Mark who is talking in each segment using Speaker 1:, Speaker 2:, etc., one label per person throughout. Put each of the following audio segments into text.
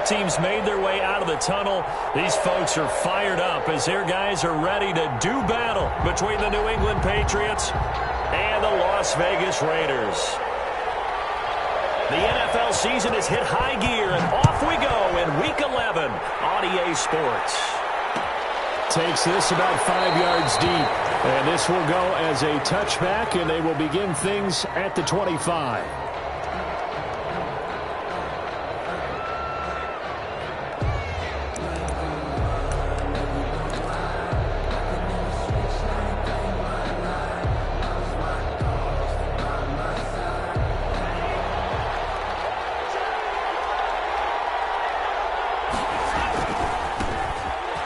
Speaker 1: teams made their way out of the tunnel. These folks are fired up as their guys are ready to do battle between the New England Patriots and the Las Vegas Raiders. The NFL season has hit high gear, and off we go in Week 11 on EA Sports.
Speaker 2: Takes this about 5 yards deep, and this will go as a touchback, and they will begin things at the 25.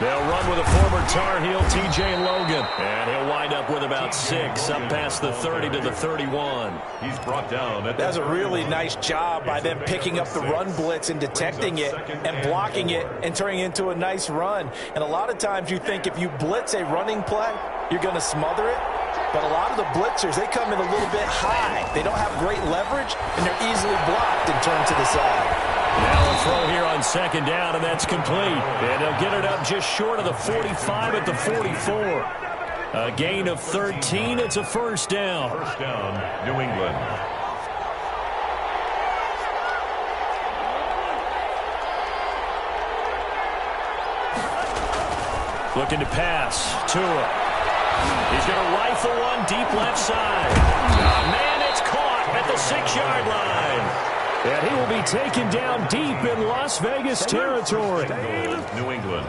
Speaker 1: They'll run with a former Tar Heel, TJ Logan. And he'll wind up with about 6, up past the 30 to the 31.
Speaker 3: He's brought down.
Speaker 4: That's a really nice job by them picking up the run blitz and detecting it and blocking it and turning it into a nice run. And a lot of times you think if you blitz a running play, you're going to smother it. But a lot of the blitzers, they come in a little bit high. They don't have great leverage, and they're easily blocked and turned to the side.
Speaker 1: Now a throw here on second down, and that's complete. And they'll get it up just short of the 45 at the 44. A gain of 13. It's a first down.
Speaker 3: First down, New England.
Speaker 1: Looking to pass. Tua. He's going to rifle one deep left side. Man, it's caught at the 6-yard line.
Speaker 2: And he will be taken down deep in Las Vegas territory.
Speaker 3: New England.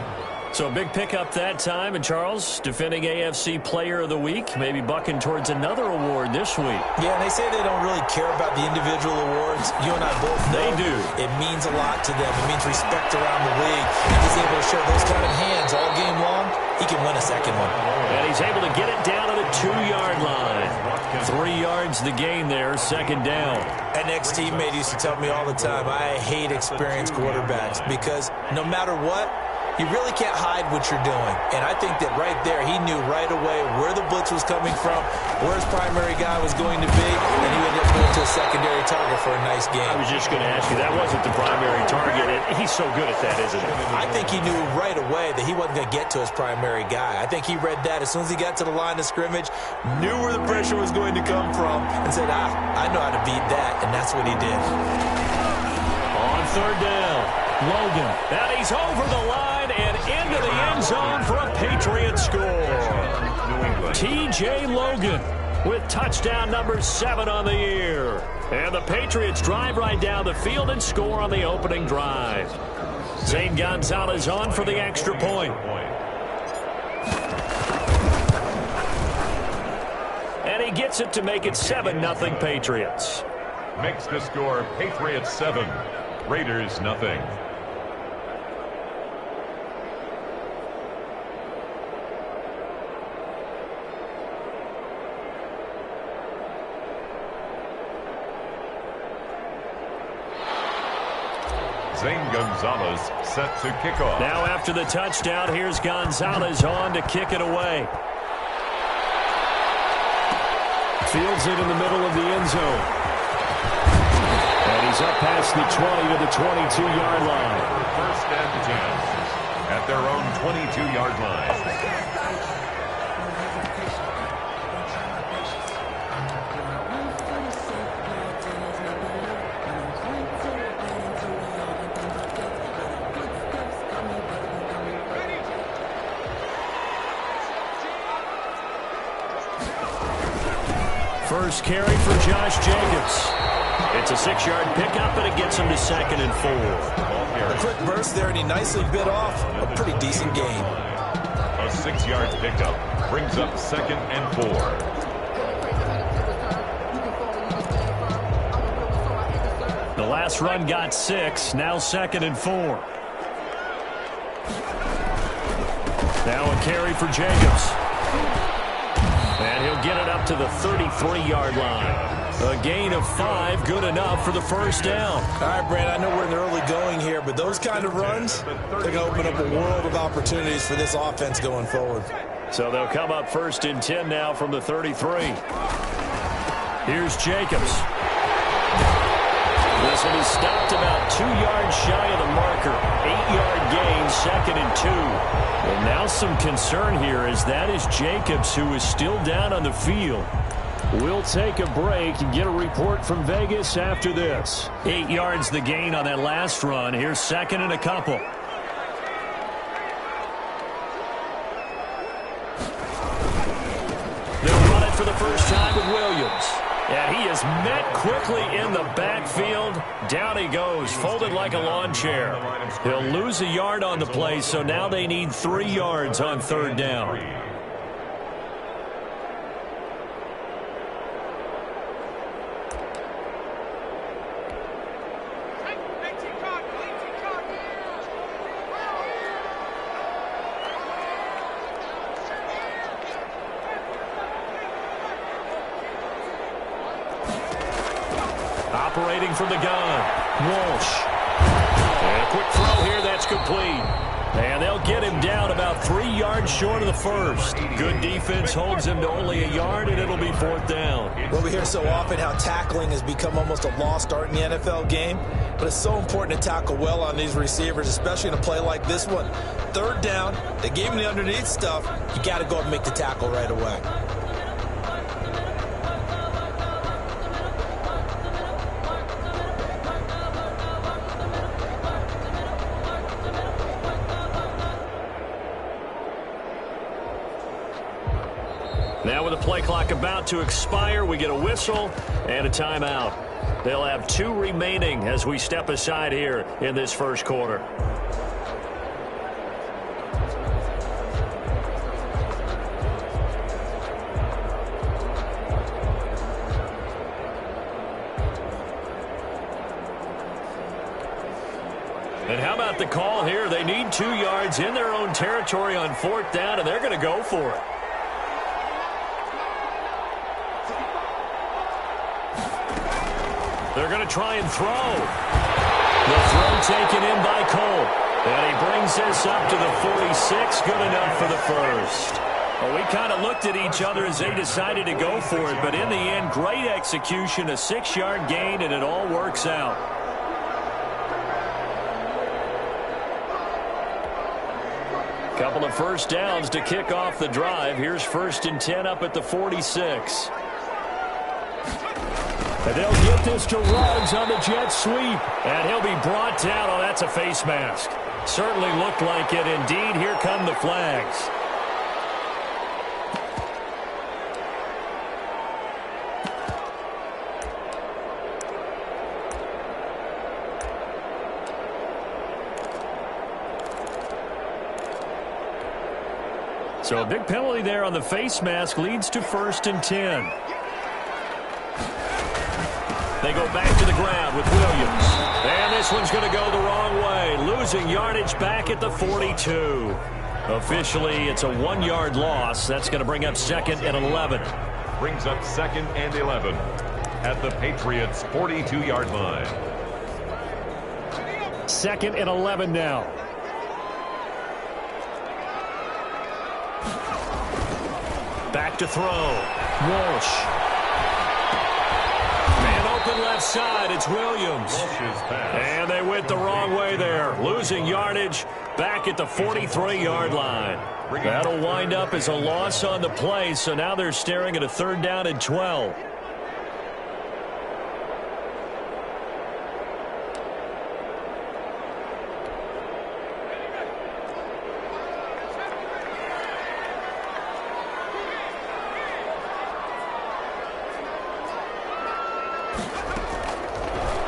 Speaker 1: So big pickup that time. And Charles, defending AFC Player of the Week, maybe bucking towards another award this week.
Speaker 4: Yeah, and they say they don't really care about the individual awards. You and I both know
Speaker 1: they do.
Speaker 4: It means a lot to them. It means respect around the league. If he's able to show those kind of hands all game long, he can win a second one.
Speaker 1: And he's able to get it down to the 2-yard line. 3 yards the gain there, second down.
Speaker 4: An ex-teammate used to tell me all the time, I hate experienced quarterbacks because no matter what, you really can't hide what you're doing. And I think that right there, he knew right away where the blitz was coming from, where his primary guy was going to be, and he ended up going to a secondary target for a nice game.
Speaker 1: I was just going to ask you, that wasn't the primary target. He's so good at that, isn't he?
Speaker 4: I think he knew right away that he wasn't going to get to his primary guy. I think he read that as soon as he got to the line of scrimmage, knew where the pressure was going to come from, and said, I know how to beat that, and that's what he did.
Speaker 1: On third down, Logan. And he's over the line and into the end zone for a Patriots score. TJ Logan with touchdown number 7 on the year. And the Patriots drive right down the field and score on the opening drive. Zane Gonzalez on for the extra point. And he gets it to make it 7-0 Patriots.
Speaker 3: Makes the score Patriots 7, Raiders nothing. Zane Gonzalez set to kick off.
Speaker 1: Now after the touchdown, here's Gonzalez on to kick it away.
Speaker 2: Fields it in the middle of the end zone. And he's up past the 20 to the 22-yard line.
Speaker 3: First and 10 at their own 22-yard line.
Speaker 1: First carry for Josh Jacobs. It's a 6-yard pickup, and it gets him to 2nd and 4.
Speaker 4: A quick burst there, and he nicely bit off a pretty decent gain.
Speaker 3: A 6-yard pickup brings up 2nd and 4.
Speaker 1: The last run got 6, now 2nd and 4. Now a carry for Jacobs. And he'll get it up to the 33-yard line. A gain of 5, good enough for the first down.
Speaker 4: All right, Brand, I know we're in the early going here, but those kind of runs, they're going to open up a world of opportunities for this offense going forward.
Speaker 1: So they'll come up 1st and 10 now from the 33. Here's Jacobs. This one is stopped about 2 yards shy of the marker. some concern here as that is Jacobs, who is still down on the field.
Speaker 2: We'll take a break and get a report from Vegas after this.
Speaker 1: 8 yards the gain on that last run. Here's second and a couple. They'll run it for the first time with Williams. And he is met quickly in the backfield. Down he goes, folded like a lawn chair. He'll lose a yard on the play, so now they need 3 yards on third down. Operating from the gun, Walsh. And a quick throw here, that's complete. And they'll get him down about 3 yards short of the first. Good defense holds him to only a yard, and it'll be fourth down.
Speaker 4: Well, we hear so often how tackling has become almost a lost art in the NFL game, but it's so important to tackle well on these receivers, especially in a play like this one. Third down, they gave him the underneath stuff. You got to go and make the tackle right away.
Speaker 1: Now with the play clock about to expire, we get a whistle and a timeout. They'll have 2 remaining as we step aside here in this first quarter. And how about the call here? They need 2 yards in their own territory on fourth down, and they're going to go for it. They're going to try and throw. The throw taken in by Cole. And he brings this up to the 46. Good enough for the first. Well, we kind of looked at each other as they decided to go for it. But in the end, great execution, a 6-yard gain, and it all works out. Couple of first downs to kick off the drive. Here's 1st and 10 up at the 46. And they'll get this to Ruggs on the jet sweep. And he'll be brought down. Oh, that's a face mask. Certainly looked like it. Indeed, here come the flags. So a big penalty there on the face mask leads to 1st and 10. They go back to the ground with Williams. And this one's going to go the wrong way. Losing yardage back at the 42. Officially, it's a 1-yard loss. That's going to bring up 2nd and 11.
Speaker 3: Brings up 2nd and 11 at the Patriots' 42-yard line.
Speaker 2: 2nd and 11 now.
Speaker 1: Back to throw. Walsh. Left side, it's Williams. And they went the wrong way there. Losing yardage back at the 43-yard line. That'll wind up as a loss on the play, so now they're staring at a 3rd down and 12.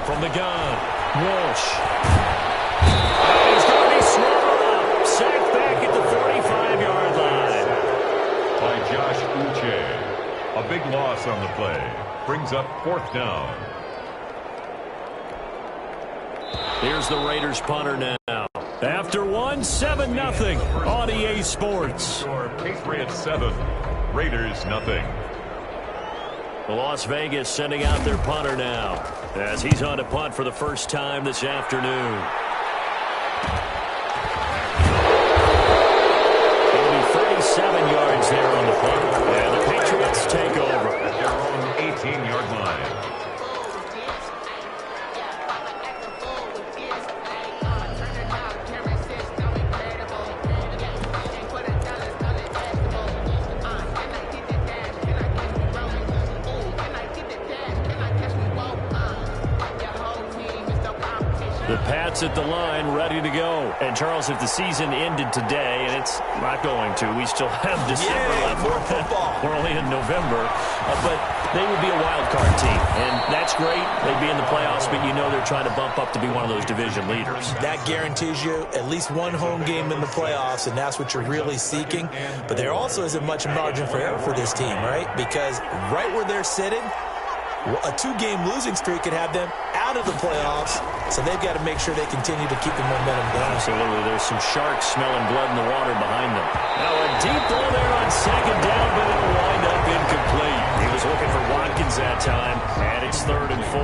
Speaker 1: From the gun, Walsh. And he's going to be swallowed up. Sacked back at the 45-yard line.
Speaker 3: By Josh Uche. A big loss on the play. Brings up 4th down.
Speaker 1: Here's the Raiders punter now. After 7-0 on EA Sports.
Speaker 3: Patriots 7, Raiders nothing.
Speaker 1: Las Vegas sending out their punter now as he's on to punt for the first time this afternoon. It'll be 37 yards there on the punt, and the Patriots take over.
Speaker 3: At their own 18-yard line.
Speaker 2: Patriots at the line, ready to go.
Speaker 1: And, Charles, if the season ended today, and it's not going to, we still have December left.
Speaker 4: More football.
Speaker 1: We're only in November. But they would be a wild card team. And that's great. They'd be in the playoffs, but you know they're trying to bump up to be one of those division leaders.
Speaker 4: That guarantees you at least one home game in the playoffs, and that's what you're really seeking. But there also isn't much margin for error for this team, right? Because right where they're sitting, a 2-game losing streak could have them out of the playoffs, so they've got to make sure they continue to keep the momentum going.
Speaker 1: Absolutely. There's some sharks smelling blood in the water behind them. Now a deep ball there on second down, but it'll wind up incomplete. He was looking for Watkins that time, and it's 3rd and 4.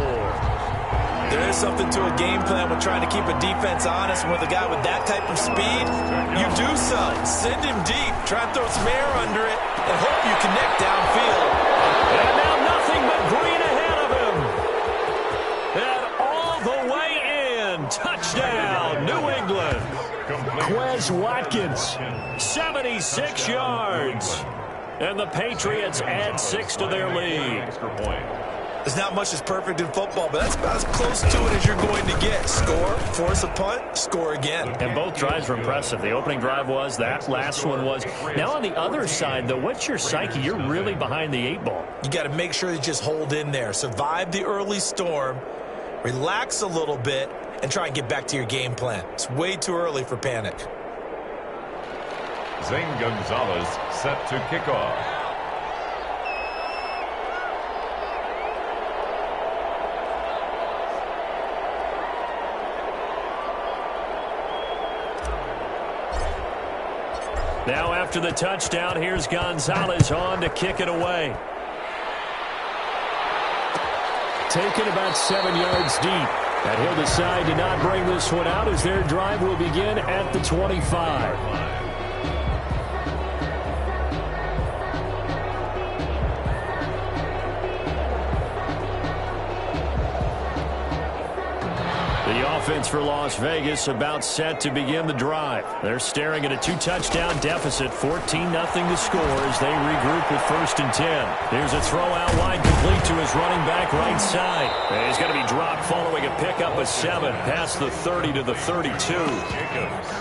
Speaker 4: There is something to a game plan with trying to keep a defense honest. With a guy with that type of speed, you do so. Send him deep, try and throw some air under it, and hope you connect downfield.
Speaker 1: And now nothing but green ahead of him. And all the way in. Touchdown, New England.
Speaker 2: Quez Watkins.
Speaker 1: 76 yards. And the Patriots add 6 to their lead.
Speaker 4: There's not much that's perfect in football, but that's about as close to it as you're going to get. Score, force a punt, score again.
Speaker 1: And both drives were impressive. The opening drive was, that last one was. Now on the other side, though, what's your psyche? You're really behind the 8 ball.
Speaker 4: You got to make sure you just hold in there. Survive the early storm, relax a little bit, and try and get back to your game plan. It's way too early for panic.
Speaker 3: Zane Gonzalez set to kick off.
Speaker 1: Now after the touchdown, here's Gonzalez on to kick it away.
Speaker 2: Taken about 7 yards deep. And he'll decide to not bring this one out as their drive will begin at the 25. The offense for Las Vegas about set to begin the drive. They're staring at a 2-touchdown deficit, 14-0 to score as they regroup with 1st and 10. Here's a throw out wide complete to his running back right side. And he's going to be dropped following a pickup of 7 past the 30 to the 32.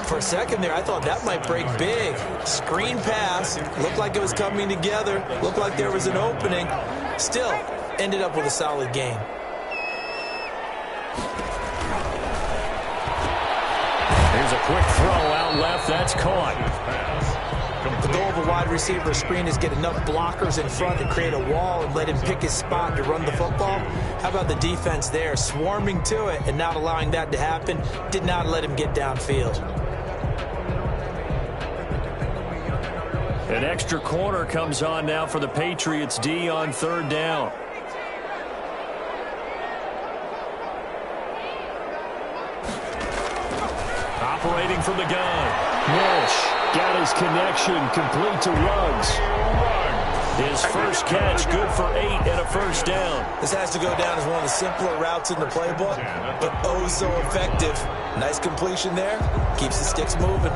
Speaker 4: For a second there, I thought that might break big. Screen pass, looked like it was coming together, looked like there was an opening. Still, ended up with a solid gain.
Speaker 1: Here's a quick throw out left. That's caught.
Speaker 4: The goal of a wide receiver screen is get enough blockers in front to create a wall and let him pick his spot to run the football. How about the defense there, swarming to it and not allowing that to happen? Did not let him get downfield.
Speaker 1: An extra corner comes on now for the Patriots D on 3rd down. Operating from the gun.
Speaker 2: Walsh got his connection complete to Ruggs.
Speaker 1: His first catch, good for 8 and a 1st down.
Speaker 4: This has to go down as one of the simpler routes in the playbook, but oh so effective. Nice completion there. Keeps the sticks moving.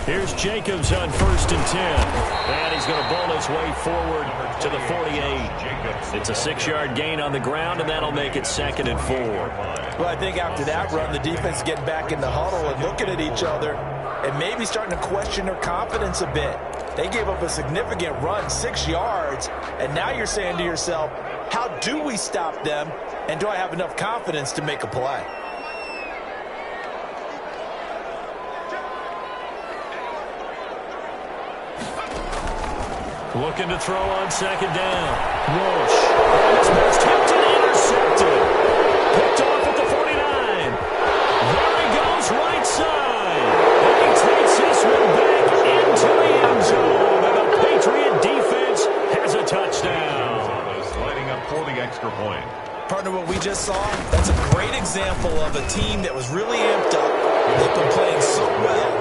Speaker 1: Here's Jacobs on 1st and 10. And he's going to bowl his way forward to the 48. It's a 6-yard gain on the ground, and that'll make it 2nd and 4.
Speaker 4: Well, I think after that run, the defense is getting back in the huddle and looking at each other and maybe starting to question their confidence a bit. They gave up a significant run, 6 yards, and now you're saying to yourself, how do we stop them, and do I have enough confidence to make a play?
Speaker 1: Looking to throw on 2nd down. Walsh. This pass tipped and intercepted. Picked off at the 49. There he goes, right side. And he takes this one back into the end zone. And the Patriot defense has a touchdown.
Speaker 3: Lining up for the extra point.
Speaker 4: Partner, what we just saw, that's a great example of a team that was really amped up. They've been playing so well,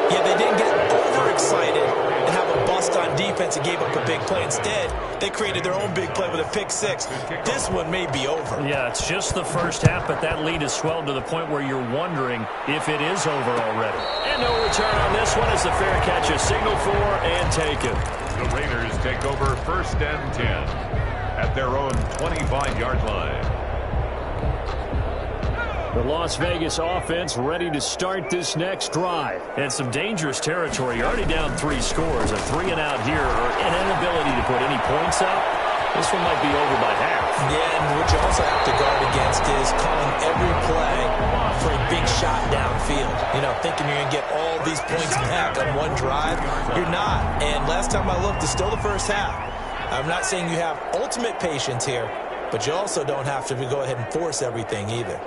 Speaker 4: yet they didn't get overexcited and have a bust on defense defense and gave up a big play. Instead, they created their own big play with a pick six. This one may be over.
Speaker 2: Yeah, it's just the first half, but that lead has swelled to the point where you're wondering if it is over already. And no return on this one as the fair catch is signaled for and taken.
Speaker 3: The Raiders take over 1st and 10 at their own 25-yard line.
Speaker 2: The Las Vegas offense ready to start this next drive. And some dangerous territory. You're already down 3 scores. A 3-and-out here or an inability to put any points up. This one might be over by half.
Speaker 4: Yeah, and what you also have to guard against is calling every play for a big shot downfield. You know, thinking you're going to get all these points back on one drive. You're not. And last time I looked, it's still the first half. I'm not saying you have ultimate patience here, but you also don't have to go ahead and force everything either.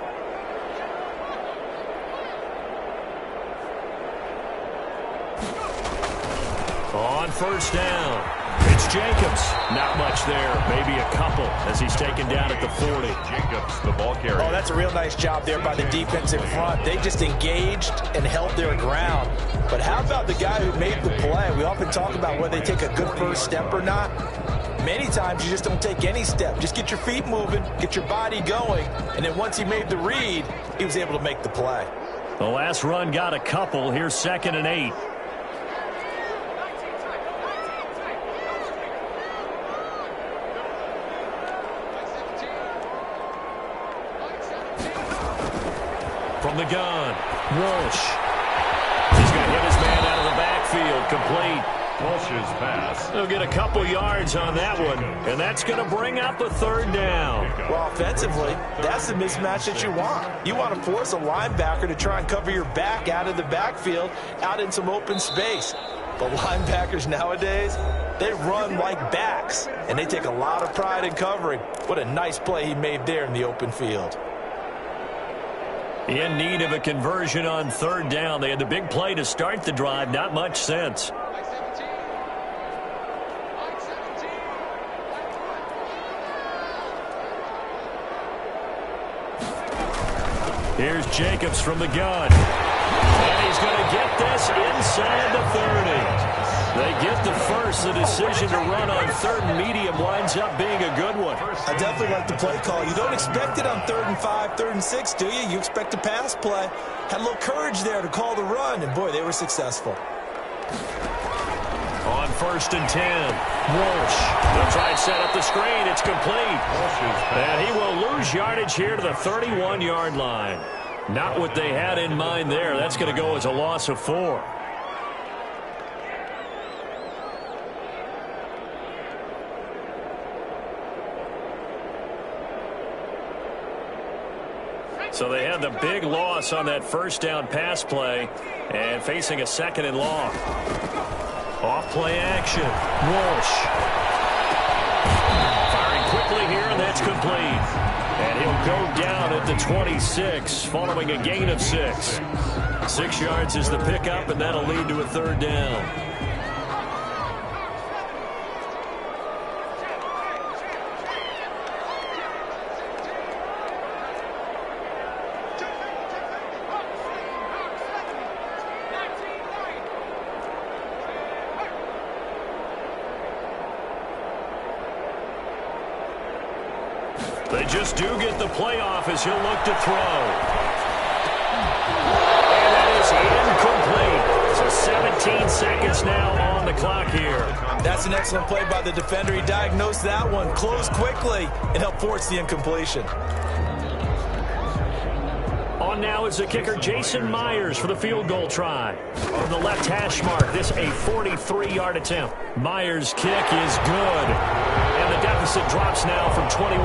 Speaker 2: On 1st down, it's Jacobs. Not much there, maybe a couple as he's taken down at the 40.
Speaker 3: Jacobs, the ball carrier.
Speaker 4: Oh, that's a real nice job there by the defense in front. They just engaged and held their ground. But how about the guy who made the play? We often talk about whether they take a good first step or not. Many times you just don't take any step. Just get your feet moving, get your body going, and then once he made the read, he was able to make the play.
Speaker 2: The last run got a couple. Here's 2nd and 8. From the gun, Walsh. He's going to hit his man out of the backfield. Complete.
Speaker 3: Walsh's pass.
Speaker 2: They'll get a couple yards on that one, and that's going to bring up a 3rd down.
Speaker 4: Well, offensively, that's the mismatch that you want. You want to force a linebacker to try and cover your back out of the backfield, out in some open space. But linebackers nowadays, they run like backs, and they take a lot of pride in covering. What a nice play he made there in the open field.
Speaker 2: In need of a conversion on 3rd down. They had the big play to start the drive. Not much sense. Here's Jacobs from the gun. And he's going to get this inside the 30. They get the first. The decision to run on 3rd and medium winds up being a good one.
Speaker 4: I definitely like the play call. You don't expect it on 3rd and 5, 3rd and 6, do you? You expect a pass play. Had a little courage there to call the run, and boy, they were successful.
Speaker 2: On 1st and 10, Walsh. They'll try and set up the screen. It's complete. And he will lose yardage here to the 31-yard line. Not what they had in mind there. That's going to go as a loss of 4. So they had the big loss on that 1st down pass play and facing a 2nd and long. Off play action. Walsh. Firing quickly here, and that's complete. And he'll go down at the 26 following a gain of 6. 6 yards is the pickup, and that'll lead to a 3rd down. They just do get the playoff as he'll look to throw. And that is incomplete. So 17 seconds now on the clock here.
Speaker 4: That's an excellent play by the defender. He diagnosed that one, closed quickly, and helped force the incompletion.
Speaker 2: On now is the kicker, Jason Myers, for the field goal try. From the left hash mark, this a 43-yard attempt. Myers' kick is good. And the deficit drops now from 21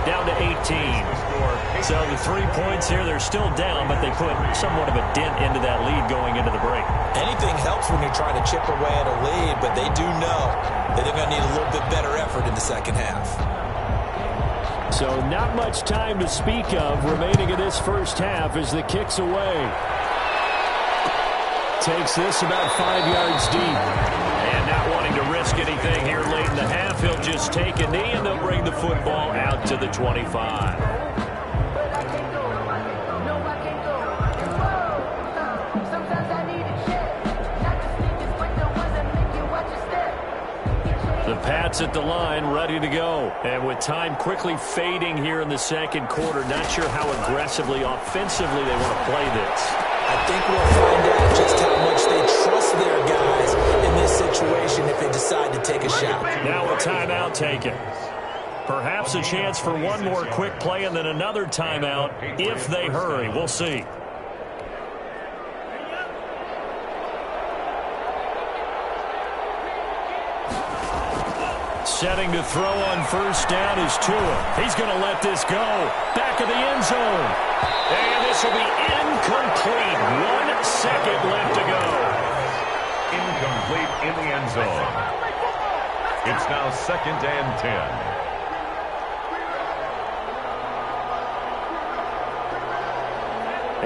Speaker 2: down to 18. So the 3 points here, they're still down, but they put somewhat of a dent into that lead going into the break.
Speaker 4: Anything helps when you're trying to chip away at a lead, but they do know that they're going to need a little bit better effort in the second half.
Speaker 2: So not much time to speak of remaining in this first half as the kick's away. Takes this about 5 yards deep. And not wanting to risk anything here late in the half, he'll just take a knee and they'll bring the football out to the 25. Pats at the line, ready to go. And with time quickly fading here in the second quarter, not sure how aggressively, offensively they want to play this.
Speaker 4: I think we'll find out just how much they trust their guys in this situation if they decide to take a shot.
Speaker 2: Now a timeout taken. Perhaps a chance for one more quick play and then another timeout if they hurry. We'll see. Setting to throw on first down is Tua. He's going to let this go. Back of the end zone. And this will be incomplete. 1 second left to go.
Speaker 3: Incomplete in the end zone. It's now 2nd and 10.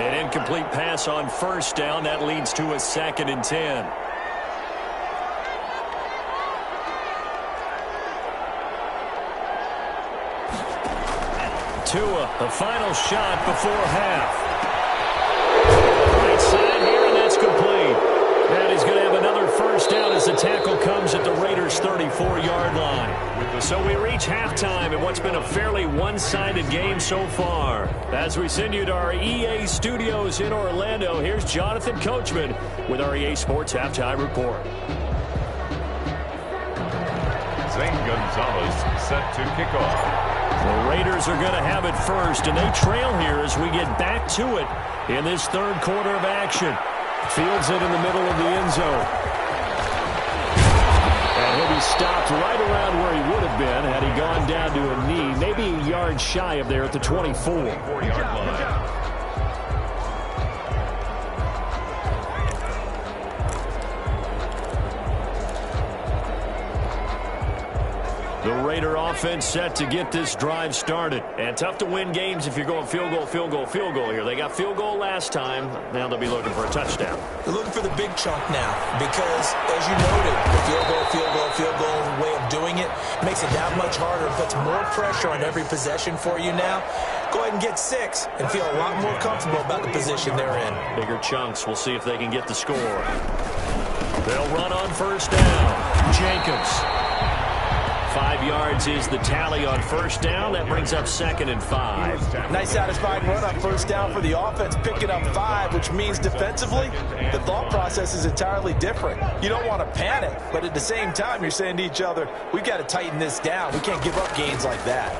Speaker 2: An incomplete pass on first down. That leads to a 2nd and 10. Tua, the final shot before half. Right side here, and that's complete. And he's going to have another first down as the tackle comes at the Raiders' 34-yard line. So we reach halftime in what's been a fairly one-sided game so far. As we send you to our EA studios in Orlando, here's Jonathan Coachman with our EA Sports Halftime Report.
Speaker 3: Zane Gonzalez set to kick off.
Speaker 2: The Raiders are going to have it first, and they trail here as we get back to it in this third quarter of action. Fields it in the middle of the end zone. And he'll be stopped right around where he would have been had he gone down to a knee, maybe a yard shy of there at the 24.
Speaker 3: 4-yard line.
Speaker 2: The Raider offense set to get this drive started. And tough to win games if you're going field goal, field goal, field goal here. They got field goal last time. Now they'll be looking for a touchdown.
Speaker 4: They're looking for the big chunk now because, as you noted, the field goal, field goal, field goal way of doing it makes it that much harder. It puts more pressure on every possession for you now. Go ahead and get 6 and feel a lot more comfortable about the position they're in.
Speaker 2: Bigger chunks. We'll see if they can get the score. They'll run on first down. Jacobs. 5 yards is the tally on first down. That brings up 2nd and 5.
Speaker 4: Nice satisfying run on first down for the offense, picking up 5, which means defensively, the thought process is entirely different. You don't want to panic, but at the same time, you're saying to each other, we've got to tighten this down. We can't give up gains like that.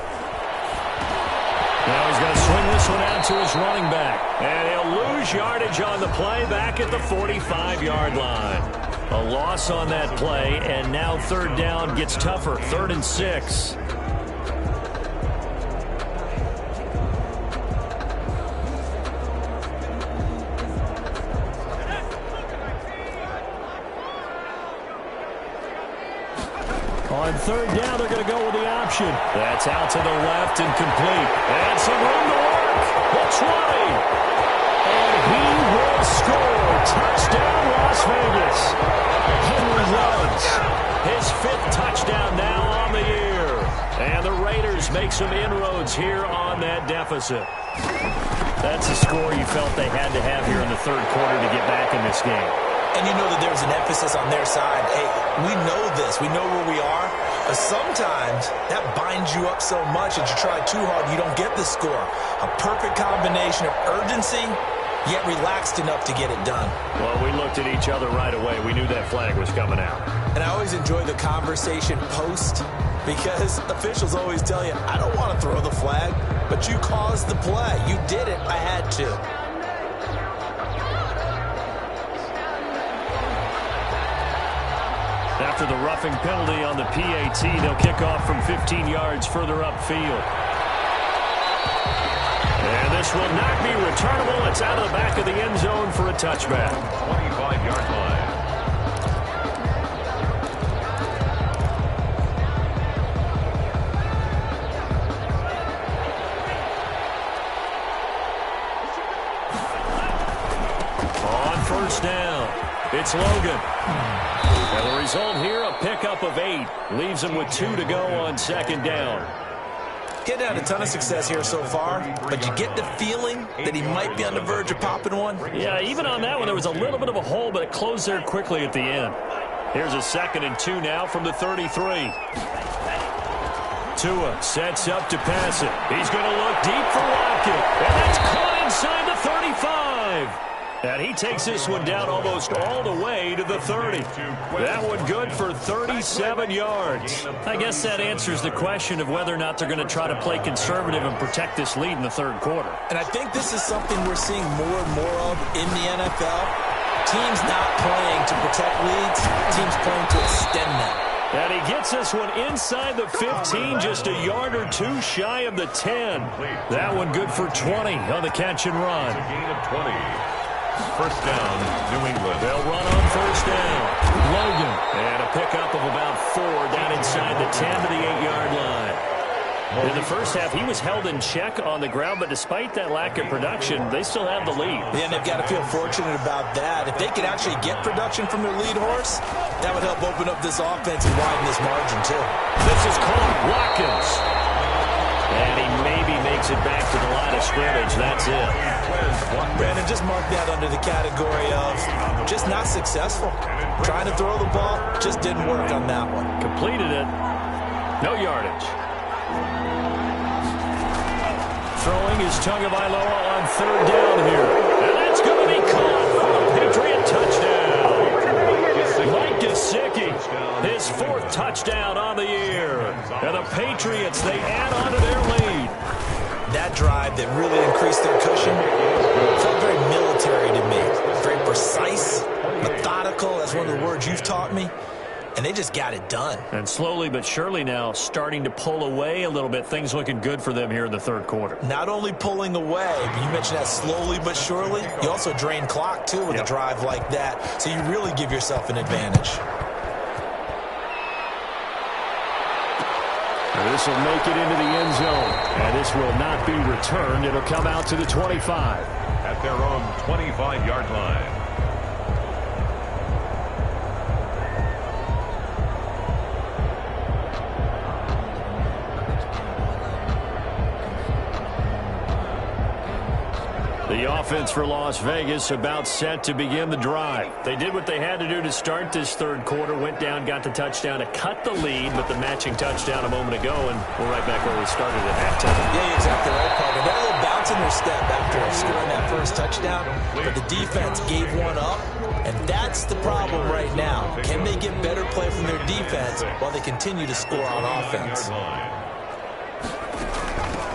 Speaker 2: Now he's going to swing this one out to his running back. And he'll lose yardage on the play back at the 45-yard line. A loss on that play, and now third down gets tougher. 3rd and 6. On third down, they're going to go with the option. That's out to the left and complete. And some room to work. The 20. And he will score. Touchdown, Las Vegas. Henry Ruggs, his 5th touchdown now on the year. And the Raiders make some inroads here on that deficit. That's a score you felt they had to have here in the third quarter to get back in this game.
Speaker 4: And you know that there's an emphasis on their side. Hey, we know this. We know where we are. But sometimes that binds you up so much that you try too hard, you don't get the score. A perfect combination of urgency, yet relaxed enough to get it done.
Speaker 2: Well, we looked at each other right away. We knew that flag was coming out.
Speaker 4: And I always enjoy the conversation post because officials always tell you, I don't want to throw the flag, but you caused the play. You did it. I had to.
Speaker 2: After the roughing penalty on the PAT, they'll kick off from 15 yards further upfield. And this will not be returnable. It's out of the back of the end zone for a touchback.
Speaker 3: 25-yard line.
Speaker 2: On first down, it's Logan. And the result here, a pickup of 8. Leaves him with 2 to go on second down.
Speaker 4: Getting had a ton of success here so far, but you get the feeling that he might be on the verge of popping one.
Speaker 2: Yeah, even on that one, there was a little bit of a hole, but it closed there quickly at the end. Here's a 2nd and 2 now from the 33. Tua sets up to pass it. He's going to look deep for Lockett. And that's caught inside the 35. And he takes this one down almost all the way to the 30. That one good for 37 yards. I guess that answers the question of whether or not they're going to try to play conservative and protect this lead in the 3rd quarter.
Speaker 4: And I think this is something we're seeing more and more of in the NFL. Teams not playing to protect leads, teams playing to extend them.
Speaker 2: And he gets this one inside the 15, just a yard or 2 shy of the 10. That one good for 20 on the catch and run.
Speaker 3: A gain of 20. First down, New England.
Speaker 2: They'll run on first down. Logan. And a pickup of about 4 down inside the 10 to the 8-yard line. In the first half, he was held in check on the ground, but despite that lack of production, they still have the lead.
Speaker 4: Yeah, and they've got to feel fortunate about that. If they could actually get production from their lead horse, that would help open up this offense and widen this margin, too.
Speaker 2: This is caught. Watkins. And he maybe makes it back to the line of scrimmage. That's it.
Speaker 4: Brandon, just mark that under the category of just not successful. Trying to throw the ball, just didn't work on that one.
Speaker 2: Completed it. No yardage. Throwing is Tagovailoa on 3rd down here. And that's going to be caught for a Patriot touchdown. Mike Gesicki, his 4th touchdown on the year. And the Patriots, they add on to their lead.
Speaker 4: That drive that really increased their cushion felt very military to me. Very precise, methodical. That's one of the words you've taught me. And they just got it done.
Speaker 2: And slowly but surely now starting to pull away a little bit. Things looking good for them here in the 3rd quarter.
Speaker 4: Not only pulling away, but you mentioned that slowly but surely. You also drain clock, too, with a drive like that. So you really give yourself an advantage.
Speaker 2: And this will make it into the end zone. And this will not be returned. It'll come out to the 25.
Speaker 3: At their own 25-yard line.
Speaker 2: The offense for Las Vegas about set to begin the drive. They did what they had to do to start this 3rd quarter. Went down, got the touchdown to cut the lead, but the matching touchdown a moment ago, and we're right back where we started at halftime.
Speaker 4: Yeah, you're exactly right, partner. They're a little bounce in their step after scoring that first touchdown, but the defense gave one up, and that's the problem right now. Can they get better play from their defense while they continue to score on offense?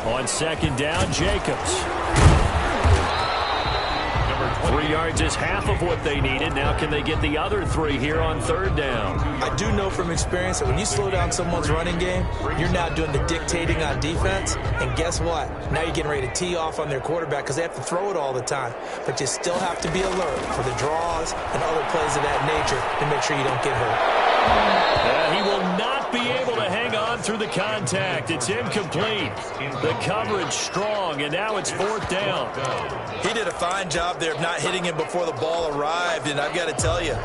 Speaker 2: On 2nd down, Jacobs. 3 yards is half of what they needed. Now can they get the other 3 here on 3rd down?
Speaker 4: I do know from experience that when you slow down someone's running game, you're now doing the dictating on defense. And guess what? Now you're getting ready to tee off on their quarterback because they have to throw it all the time. But you still have to be alert for the draws and other plays of that nature to make sure you don't get hurt.
Speaker 2: He will not be able to hang on through the contact. It's incomplete. The coverage strong, and now it's 4th down.
Speaker 4: He did a fine job there of not hitting him before the ball arrived, and I've got to tell you,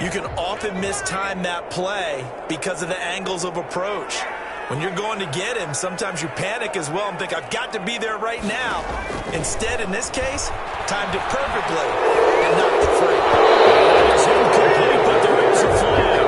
Speaker 4: you can often mistime that play because of the angles of approach. When you're going to get him, sometimes you panic as well and think, I've got to be there right now. Instead, in this case, timed it perfectly and knocked it free.
Speaker 2: It's incomplete, but there is a flag.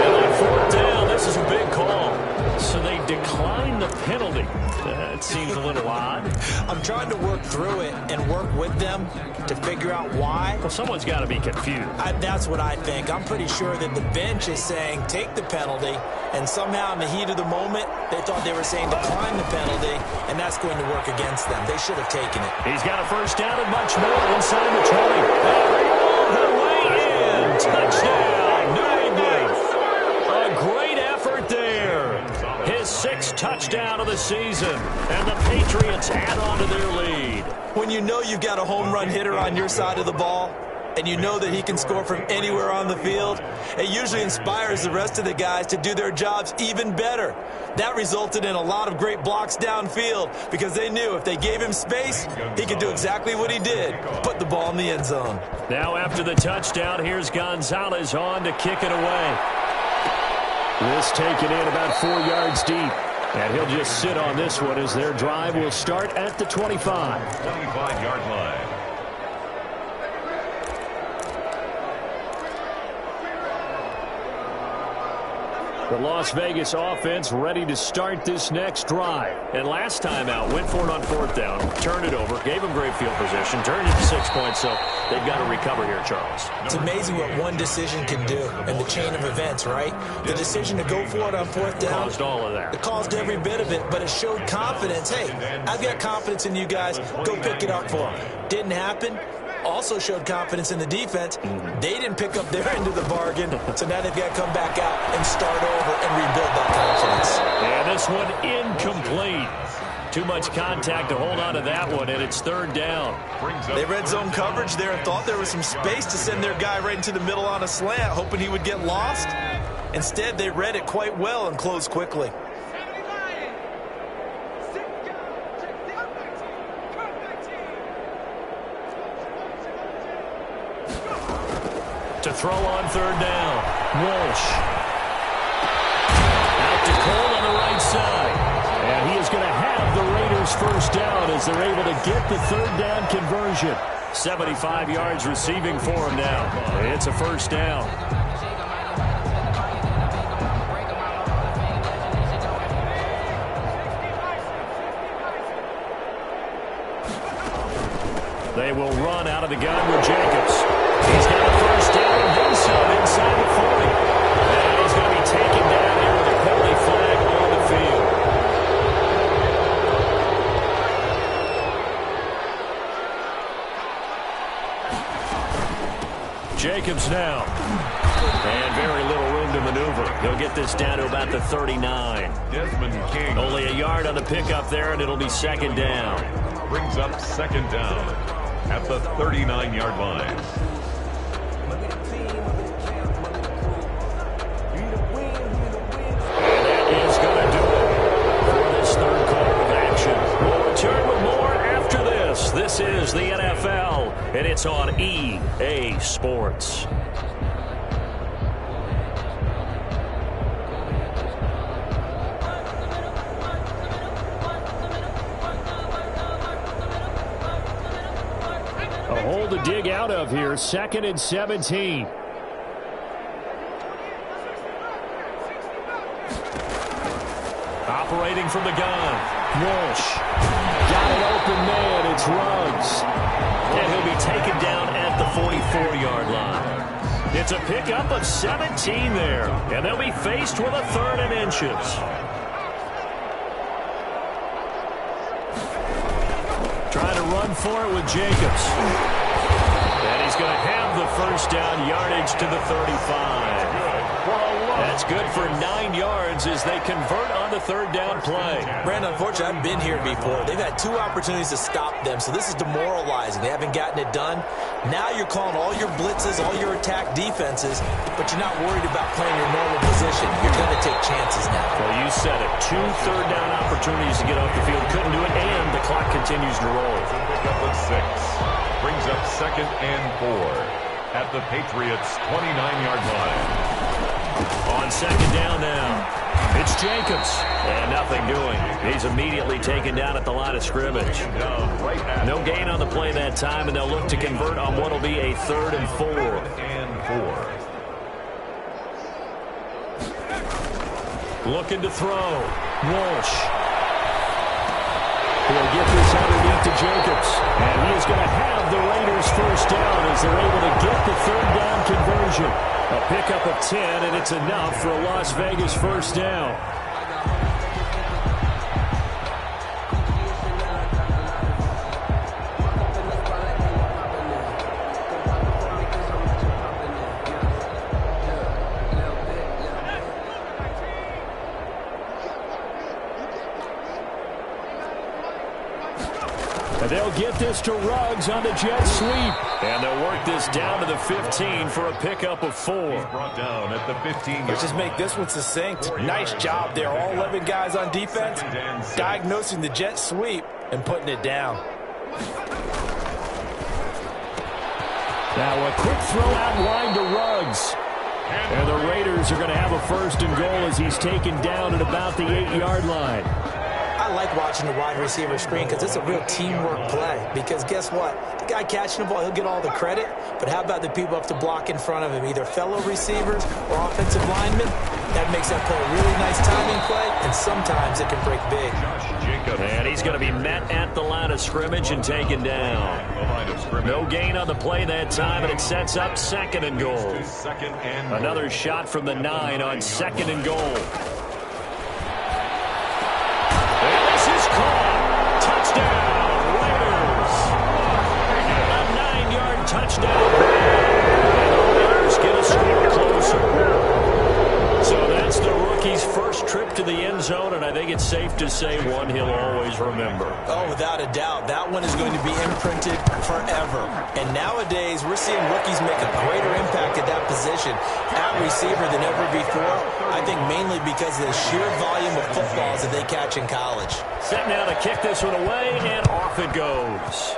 Speaker 2: And on 4th down, this is a big call. So they decline the penalty. That seems a little odd.
Speaker 4: I'm trying to work through it and work with them to figure out why.
Speaker 2: Well, someone's got to be confused.
Speaker 4: That's what I think. I'm pretty sure that the bench is saying take the penalty, and somehow in the heat of the moment, they thought they were saying decline the penalty, and that's going to work against them. They should have taken it.
Speaker 2: He's got a first down and much more inside the 20. All the way in. Touchdown, New England. A great effort there. His 6th touchdown of the season, and the Patriots add on to their lead.
Speaker 4: When you know you've got a home run hitter on your side of the ball, and you know that he can score from anywhere on the field, it usually inspires the rest of the guys to do their jobs even better. That resulted in a lot of great blocks downfield because they knew if they gave him space, he could do exactly what he did, put the ball in the end zone.
Speaker 2: Now after the touchdown, here's Gonzalez on to kick it away. This taken in about 4 yards deep. And he'll just sit on this one as their drive will start at the 25.
Speaker 3: 25-yard line.
Speaker 2: The Las Vegas offense ready to start this next drive. And last time out, went for it on 4th down, turned it over, gave them great field position, turned it to 6 points, so they've got to recover here, Charles.
Speaker 4: It's amazing what one decision can do in the chain of events, right? The decision to go for it on 4th down.
Speaker 2: Caused all of that.
Speaker 4: It caused every bit of it, but it showed confidence. Hey, I've got confidence in you guys. Go pick it up for them. Didn't happen. Also showed confidence in the defense. They didn't pick up their end of the bargain, so now they've got to come back out and start over and rebuild that confidence.
Speaker 2: And this one incomplete. Too much contact to hold on to that one, and it's 3rd down.
Speaker 4: They read zone coverage there and thought there was some space to send their guy right into the middle on a slant, hoping he would get lost. Instead, they read it quite well and closed quickly.
Speaker 2: To throw on 3rd down. Walsh. Out to Cole on the right side. And he is going to have the Raiders 1st down as they're able to get the 3rd down conversion. 75 yards receiving for him now. It's a 1st down. They will run out of the gun with Jacobs. He's got a 1st down and then some inside the 40. And he's going to be taken down here with a penalty flag on the field. Jacobs now. And very little room to maneuver. He'll get this down to about the 39.
Speaker 3: Desmond King.
Speaker 2: Only a yard on the pickup there, and it'll be 2nd down.
Speaker 3: Brings up 2nd down at the 39-yard line.
Speaker 2: This is the NFL, and it's on EA Sports. A hole to dig out of here, 2nd and 17. Operating from the gun, Walsh. Got an open man, it's Ruggs. And he'll be taken down at the 44-yard line. It's a pickup of 17 there, and they'll be faced with a 3rd and inches. Trying to run for it with Jacobs. And he's going to have the 1st down, yardage to the 35. That's good for 9 yards as they convert on the 3rd down play.
Speaker 4: Brandon, unfortunately, I've been here before. They've had 2 opportunities to stop them, so this is demoralizing. They haven't gotten it done. Now you're calling all your blitzes, all your attack defenses, but you're not worried about playing your normal position. You're going to take chances now.
Speaker 2: Well, you said it. 2 3rd down opportunities to get off the field. Couldn't do it, and the clock continues to roll.
Speaker 3: Pickup of 6. Brings up 2nd and 4 at the Patriots' 29-yard line.
Speaker 2: On 2nd down now, it's Jacobs. And nothing doing. He's immediately taken down at the line of scrimmage. No gain on the play that time, and they'll look to convert on what will be a 3rd and 4. Looking to throw. Walsh. He'll get this underneath to Jacobs. And he is going to have the Raiders 1st down as they're able to get the 3rd down conversion. A pickup of 10, and it's enough for a Las Vegas 1st down. And they'll get this to Ruggs on the jet sweep. And they'll work this down to the 15 for a pickup of 4.
Speaker 3: He's brought down at the 15.
Speaker 4: Let's just make this one succinct. Nice job there. All 11 guys on defense diagnosing the jet sweep and putting it down.
Speaker 2: Now a quick throw out wide to Ruggs. And the Raiders are going to have a 1st and goal as he's taken down at about the 8-yard line.
Speaker 4: I like watching the wide receiver screen because it's a real teamwork play. Because guess what? The guy catching the ball, he'll get all the credit. But how about the people up to block in front of him, either fellow receivers or offensive linemen? That makes that play a really nice timing play, and sometimes it can break big.
Speaker 2: And he's going to be met at the line of scrimmage and taken down. No gain on the play that time, and it sets up 2nd and goal. Another shot from the 9 on 2nd and goal. And this is caught. Touchdown, Raiders. A 9-yard touchdown. And the Raiders get a score closer. So that's the rookie's first trip to the end zone, and I think it's safe to say one he'll always remember.
Speaker 4: Oh, without a doubt. That one is going to be imprinted forever. And nowadays, we're seeing rookies make a greater impact at that position at receiver than ever before. I think mainly because of the sheer volume of footballs that they catch in college.
Speaker 2: Set now to kick this one away, and off it goes.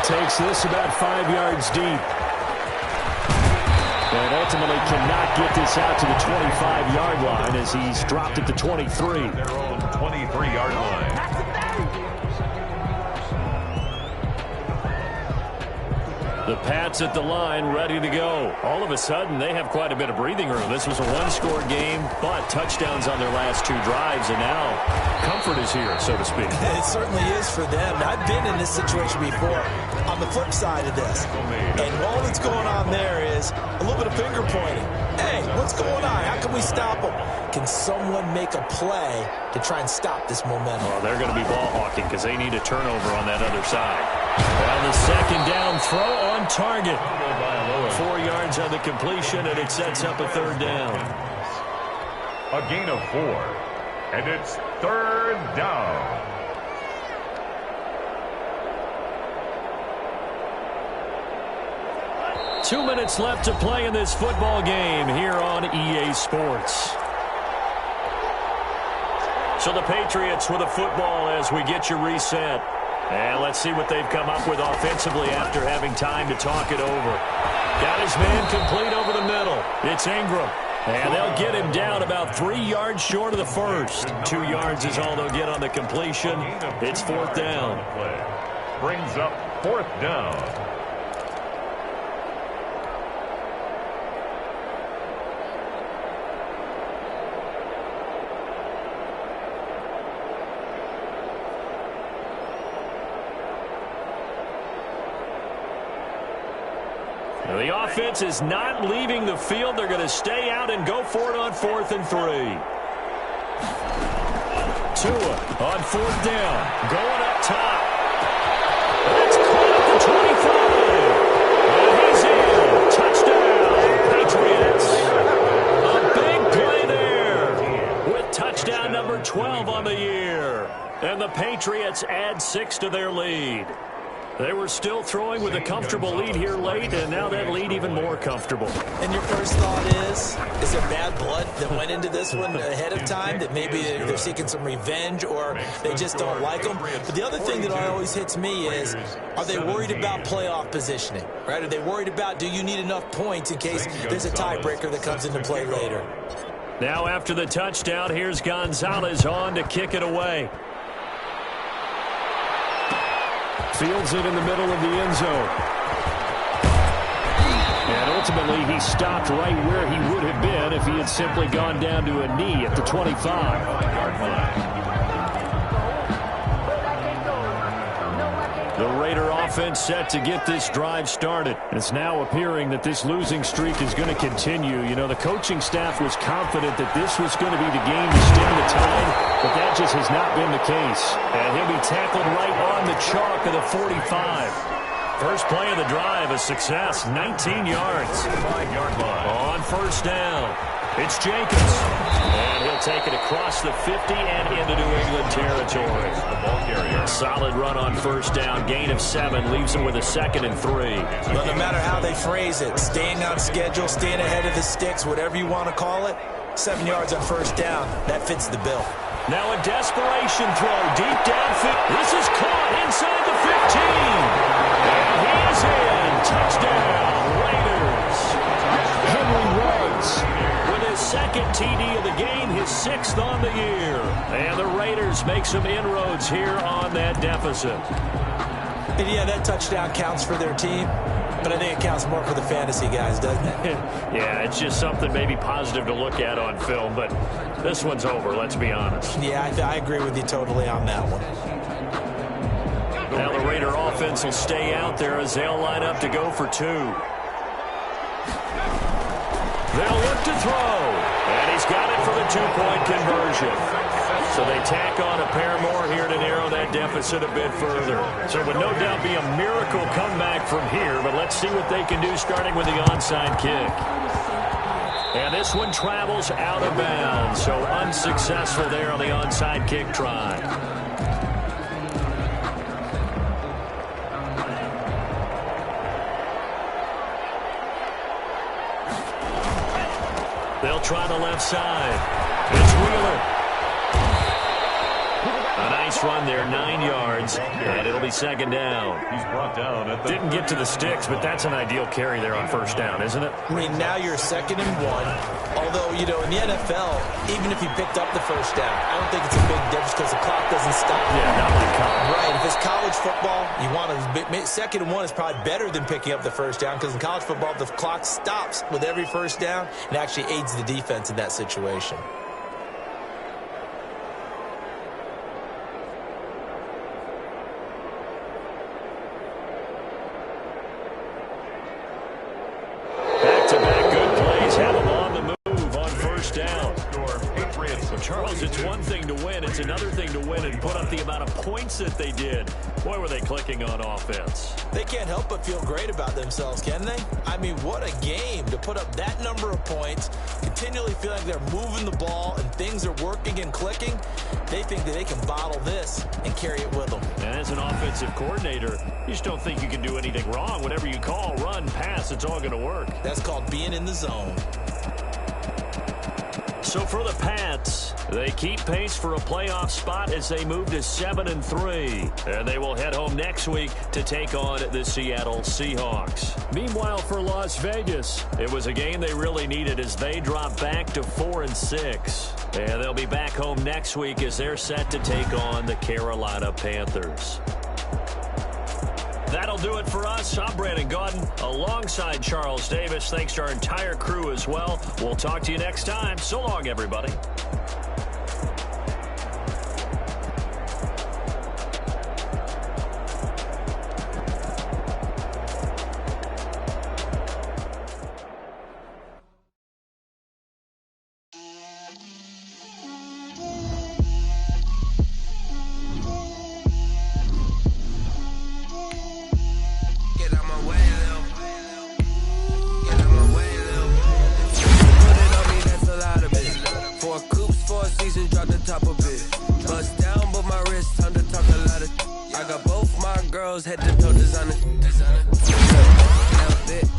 Speaker 1: Takes this about 5 yards deep. And ultimately cannot get this out to the 25-yard line as he's dropped at the 23.
Speaker 3: Their own 23-yard line.
Speaker 2: The Pats at the line, ready to go. All of a sudden, they have quite a bit of breathing room. This was a one-score game, but touchdowns on their last 2 drives, and now comfort is here, so to speak.
Speaker 4: It certainly is for them. I've been in this situation before on the flip side of this. And all that's going on there is a little bit of finger pointing. Hey, what's going on? How can we stop them? Can someone make a play to try and stop this momentum?
Speaker 2: Well, they're going to be ball hawking because they need a turnover on that other side. Well, the second down throw on target. 4 yards on the completion, and it sets up a 3rd down.
Speaker 3: A gain of 4, and it's 3rd down.
Speaker 2: Two minutes left to play in this football game here on EA Sports. So the Patriots with a football as we get you reset. And let's see what they've come up with offensively after having time to talk it over. Got his man complete over the middle. It's Ingram. And they'll get him down about 3 yards short of the first. 2 yards is all they'll get on the completion. It's 4th down.
Speaker 3: Brings up 4th down.
Speaker 2: The offense is not leaving the field. They're going to stay out and go for it on 4th and 3. Tua on 4th down. Going up top. That's caught at the 25. And he's in. Touchdown, Patriots. A big play there with touchdown number 12 on the year. And the Patriots add 6 to their lead. They were still throwing with a comfortable lead here late, and now that lead even more comfortable.
Speaker 4: And your first thought is there bad blood that went into this one ahead of time, that maybe they're seeking some revenge or they just don't like them? But the other thing that always hits me is, are they worried about playoff positioning? Right? Are they worried about, do you need enough points in case there's a tiebreaker that comes into play later?
Speaker 2: Now after the touchdown, here's Gonzalez on to kick it away.
Speaker 1: Fields it in the middle of the end zone. And ultimately, he stopped right where he would have been if he had simply gone down to a knee at the 25-yard line.
Speaker 2: The Raider offense set to get this drive started.
Speaker 1: It's now appearing that this losing streak is going to continue. You know, the coaching staff was confident that this was going to be the game to stem the tide, but that just has not been the case.
Speaker 2: And he'll be tackled right on the chalk of the 45. First play of the drive, a success, 19 yards.
Speaker 3: 5-yard line.
Speaker 2: On 1st down, it's Jacobs. And he'll take it across the 50 and into New England territory.
Speaker 3: The ball carrier.
Speaker 2: Solid run on 1st down, gain of 7, leaves him with a 2nd and 3.
Speaker 4: Well, no matter how they phrase it, staying on schedule, staying ahead of the sticks, whatever you want to call it, 7 yards on 1st down, that fits the bill.
Speaker 2: Now a desperation throw deep downfield. This is caught inside the 15. And he is in. Touchdown, Raiders.
Speaker 1: Henry Ruggs
Speaker 2: with his 2nd TD of the game, his 6th on the year. And the Raiders make some inroads here on that deficit.
Speaker 4: And yeah, that touchdown counts for their team. But I think it counts more for the fantasy guys, doesn't it?
Speaker 2: Yeah, it's just something maybe positive to look at on film, but this one's over, let's be honest.
Speaker 4: Yeah, I agree with you totally on that one.
Speaker 2: Now the Raider offense will stay out there as they'll line up to go for 2. They'll look to throw, and he's got it for the 2-point conversion. So they tack on a pair more here to narrow that deficit a bit further. So it would no doubt be a miracle comeback from here, but let's see what they can do starting with the onside kick. And this one travels out of bounds, so unsuccessful there on the onside kick try. They'll try the left side. It's Wheeler. A nice run there, 9 yards, and it'll be second down.
Speaker 3: He's brought down at the...
Speaker 2: Didn't get to the sticks, but that's an ideal carry there on first down, isn't it?
Speaker 4: I mean, now you're 2nd and 1. Although, you know, in the NFL, even if you picked up the first down, I don't think it's a big difference because the clock doesn't stop.
Speaker 2: Yeah, not like college.
Speaker 4: Right, if it's college football, you want to... 2nd and 1 is probably better than picking up the first down because in college football, the clock stops with every first down and actually aids the defense in that situation.
Speaker 2: Charles, it's one thing to win. It's another thing to win and put up the amount of points that they did. Boy, were they clicking on offense.
Speaker 4: They can't help but feel great about themselves, can they? I mean, what a game to put up that number of points, continually feel like they're moving the ball and things are working and clicking. They think that they can bottle this and carry it with them.
Speaker 2: And as an offensive coordinator, you just don't think you can do anything wrong. Whatever you call, run, pass, it's all going to work.
Speaker 4: That's called being in the zone.
Speaker 2: So for the Pats, they keep pace for a playoff spot as they move to 7-3. And they will head home next week to take on the Seattle Seahawks. Meanwhile, for Las Vegas, it was a game they really needed as they drop back to 4-6. And they'll be back home next week as they're set to take on the Carolina Panthers. That'll do it for us. I'm Brandon Gaudin alongside Charles Davis. Thanks to our entire crew as well. We'll talk to you next time. So long, everybody.
Speaker 5: Head to toe designer.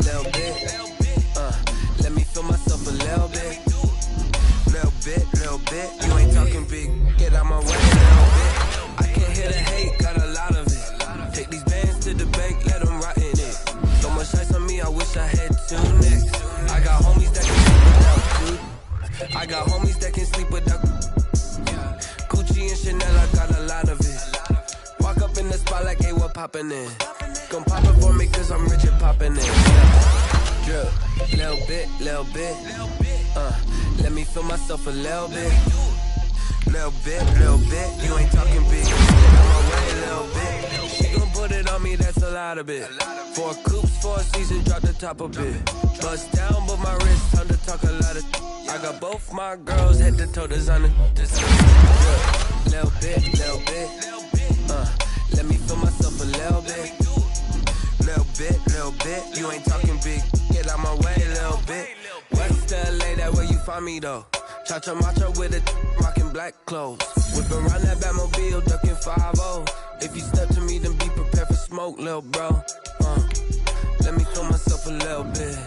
Speaker 5: Little bit. Let me feel myself a little bit. Little bit. You ain't talking big. Get out my way a little bit. I can't hear the hate, got a lot of it. Take these bands to the bank, let them rot in it. So much ice on me, I wish I had 2 necks. I got homies that can sleep without 2. I got homies that can sleep without Gucci and Chanel, I got a lot of it. Walk up in the spot like, hey, what poppin' in? Gon' pop it for me cause I'm rich and poppin' in. Drip, little bit. Let me feel myself a little bit. Little bit. You ain't talking big. Get out my way a little bit. She gon' put it on me, that's a lot of it. 4 coops, 4 seasons, drop the top a bit. Bust down, but my wrist, time to talk a lot of. I got both my girls head to toe designer. Drip, little bit. Let me feel myself a little bit. Little bit. You ain't talking big. Get out my way a little bit. West LA, that where you find me though. Cha-cha matcha with a rockin' black clothes. Whip around that Batmobile, ducking 5-0. If you step to me, then be prepared for smoke, little bro. Let me feel myself a little bit.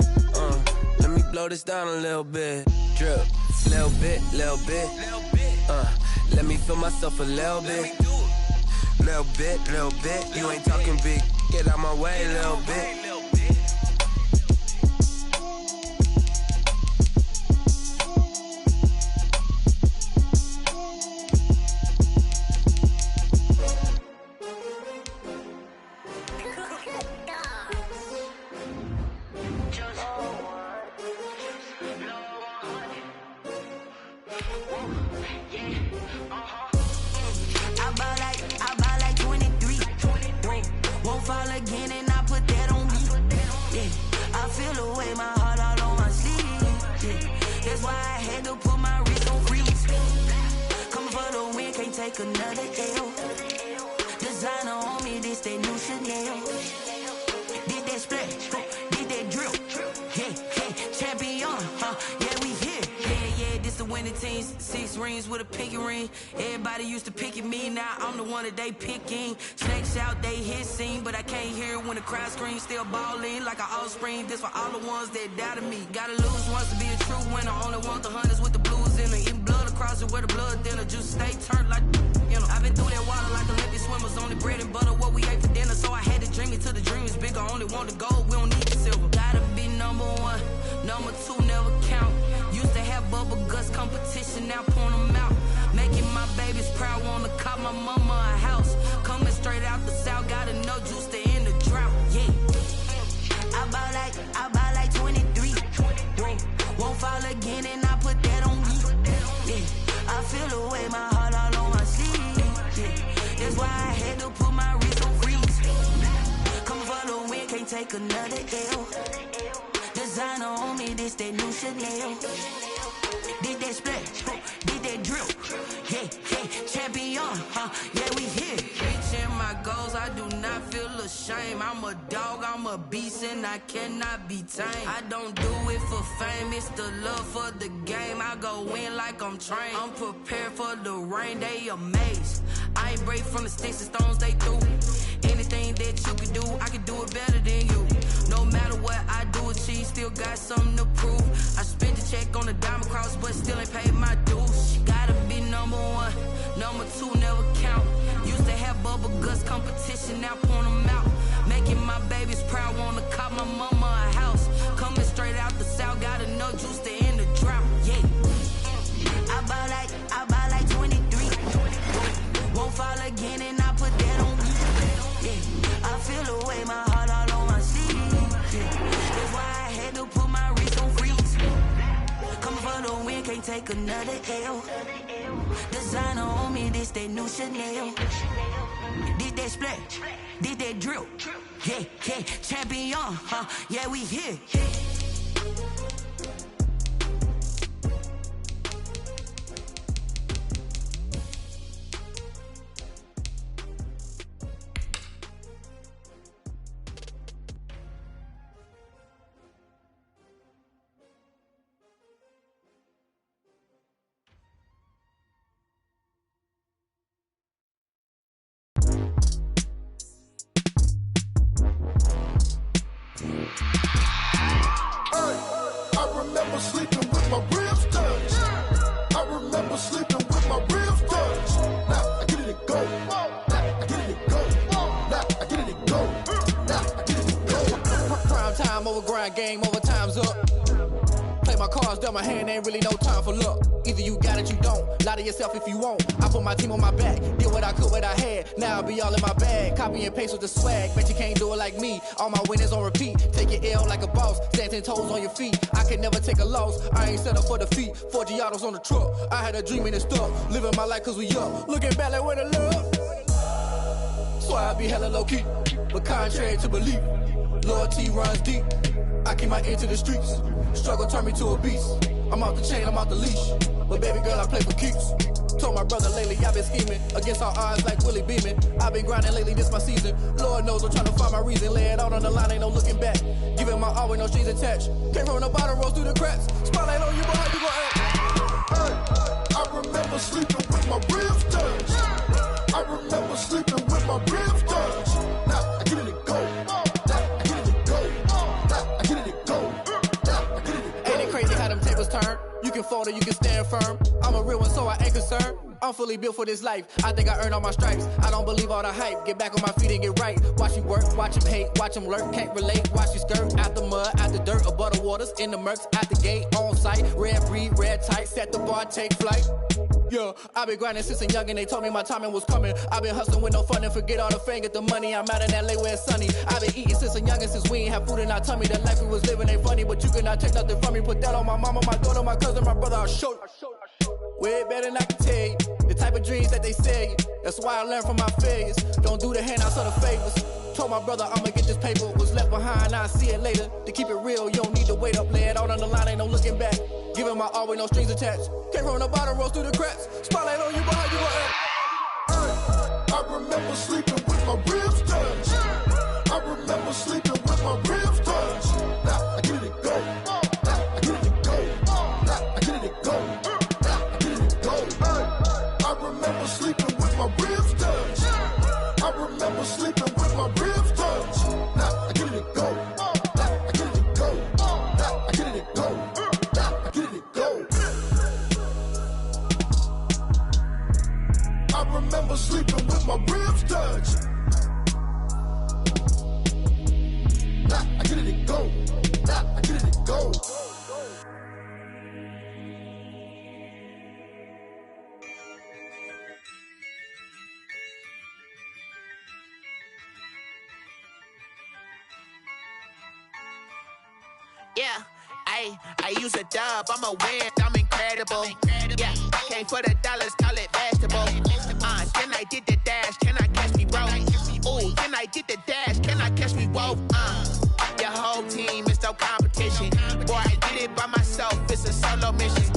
Speaker 5: Let me blow this down a little bit. Drip, little bit. Let me feel myself a little bit. Little bit. You ain't talking big. Get out my way a little bit. again and I put that on me. Yeah, I feel the way, my heart all on my sleeve. Yeah, that's why I had to put my wrist on freeze. Coming for the win, can't take another L. Designer on me, this that new Chanel. Did that splash, did that drill. Yeah, champion, yeah, we here. Yeah, this the winning team. 6 rings with a pinky ring. Everybody used to pick at me, now I'm the one that they picking. Snakes out, they hit scene, but I can't hear it when the crowd screams. Still balling like an offspring. This for all the ones that doubted me. Gotta lose once to be a true winner. Only want the hunters with the blues in it. Eating blood across it where the blood thinner. Just stay turned like, you know. I've been through that water like Olympic swimmers. Only bread and butter, what we ate for dinner. So I had to dream it till the dream is bigger. Only want the gold, we don't need the silver. Gotta be number 1, number 2 never count. Used to have bubble guts competition, now point them out. Making my babies proud, wanna cop my mama a house. Coming straight out the south, gotta know juice to end the drought. Yeah, I buy like 23. Won't fall again and I put that on me. Yeah, I feel the way, my heart all on my sleeve. Yeah, that's why I had to put my wrist on freeze. Coming for the win, can't take another L. Designer on me, this that new Chanel. Did that splash, did that drill. Yeah, champion, yeah, we here. Reaching my goals, I do not feel ashamed. I'm a dog, I'm a beast, and I cannot be tamed. I don't do it for fame, it's the love for the game. I go in like I'm trained. I'm prepared for the rain, they amazed. I ain't break from the sticks and stones they threw. Anything that you can do, I can do it better than you. No matter what I do, achieve, still got something to prove. I spent the check on the diamond cross, but still ain't paid my dues. Gotta be number 1, number 2 never count. Used to have bubble guts competition, now point them out. Making my babies proud, wanna cop my mama a house. Coming straight out the south, gotta know juice to end the drought. Yeah, I buy like 23. Won't fall again and I put that on me. Yeah, I feel the way, my heart all on my sleeve. Yeah, that's why I had to put my wrist on freeze. Coming for the win, can't take another L. Designer on me, this that new Chanel. Did that splash, did that drill. Yeah, champion, yeah, we here.
Speaker 6: Game over, time's up. Play my cards dealt my hand, ain't really no time for luck. Either you got it, you don't. Lie to yourself if you won't. I put my team on my back, did what I could, what I had. Now I'll be all in my bag. Copy and paste with the swag. Bet you can't do it like me. All my winners on repeat. Take your L like a boss. Stand 10 toes on your feet. I can never take a loss. I ain't set up for defeat. 4 Giottos on the truck. I had a dream and it stuck. Living my life cause we up. Looking back like where the love. So I be hella low key. But contrary to belief, loyalty runs deep. I keep my ear to the streets. Struggle turned me to a beast. I'm off the chain, I'm off the leash. But baby girl, I play for keeps. Told my brother lately, I've been scheming. Against all odds like Willie Beeman. I've been grinding lately, this my season. Lord knows I'm trying to find my reason. Lay it out on the line, ain't no looking back. Giving my all with no strings attached. Came from the bottom, rose through the cracks. Spotlight on you, boy, how you gon' act?
Speaker 7: I remember sleeping with my ribs touched. I remember sleeping with my ribs touched. Now I get it and go.
Speaker 6: You can fold or you can stand firm. I'm a real one, so I ain't concerned. I'm fully built for this life. I think I earned all my stripes. I don't believe all the hype. Get back on my feet and get right. Watch you work, watch him hate, watch him lurk. Can't relate, watch you skirt. Out the mud, out the dirt, above the waters, in the murks, out the gate, on site. Red breed, red tight, set the bar, take flight. Yeah, I've been grinding since a young and they told me my timing was coming. I've been hustling with no fun and forget all the fame, get the money. I'm out in LA where it's sunny. I've been eating since a young and since we ain't have food in our tummy. The life we was living ain't funny, but you cannot take nothing from me. Put that on my mama, my daughter, my cousin, my brother, I'll show you. Way better than I can tell you. The type of dreams that they sell you. That's why I learned from my failures. Don't do the handouts or the favors. Told my brother I'ma get this paper, was left behind, I'll see it later. To keep it real, you don't need to wait up, lay it out on the line, ain't no looking back. Giving my all with no strings attached. Came from the bottom, rose through the cracks. Spotlight on you, but how you gon' act?
Speaker 7: I remember sleeping with my ribs touched. I remember sleeping with my ribs touched. Now I get it go. Now I get it go. Now I get it go. Now I get it go. I remember sleeping with my ribs touched. I remember sleeping with my ribs touched. Now I get it go. Now I get it go. Now I get it go. Now I get it go. I remember sleeping with my ribs touched. Now I get it go. Now I get it go.
Speaker 8: Yeah, I use a dub, I'm a win, I'm incredible. Yeah, came for the dollars, call it vegetable. Can I get the dash, can I catch me, bro? Ooh, can I get the dash, can I catch me, whoa? Your whole team is no competition. Boy, I did it by myself, it's a solo mission.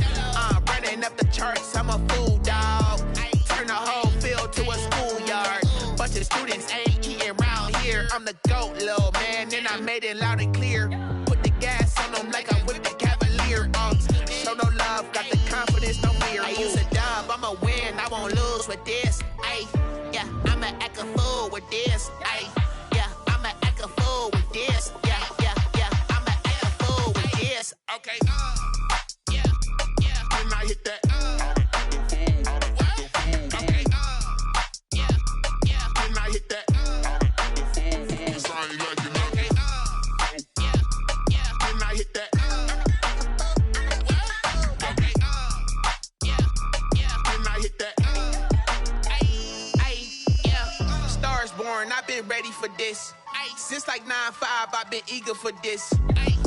Speaker 8: Running up the charts, I'm a fool, dog. Turn the whole field to a schoolyard. Bunch of students ain't eating round here. I'm the GOAT, little man, and I made it loud and clear. Gas on them like I'm with the Cavalier. Show no love, got the confidence, no fear. I use a dub, I'ma win, I won't lose with this. Ay, yeah, I'ma act a fool with this. Ay, yeah, I'ma act a fool with this. Yeah, yeah, yeah, I'ma act a fool with this. Okay, yeah, yeah, when I hit that. Okay, yeah, yeah, when I hit that. I've been ready for this. Since like 9-5, I've been eager for this.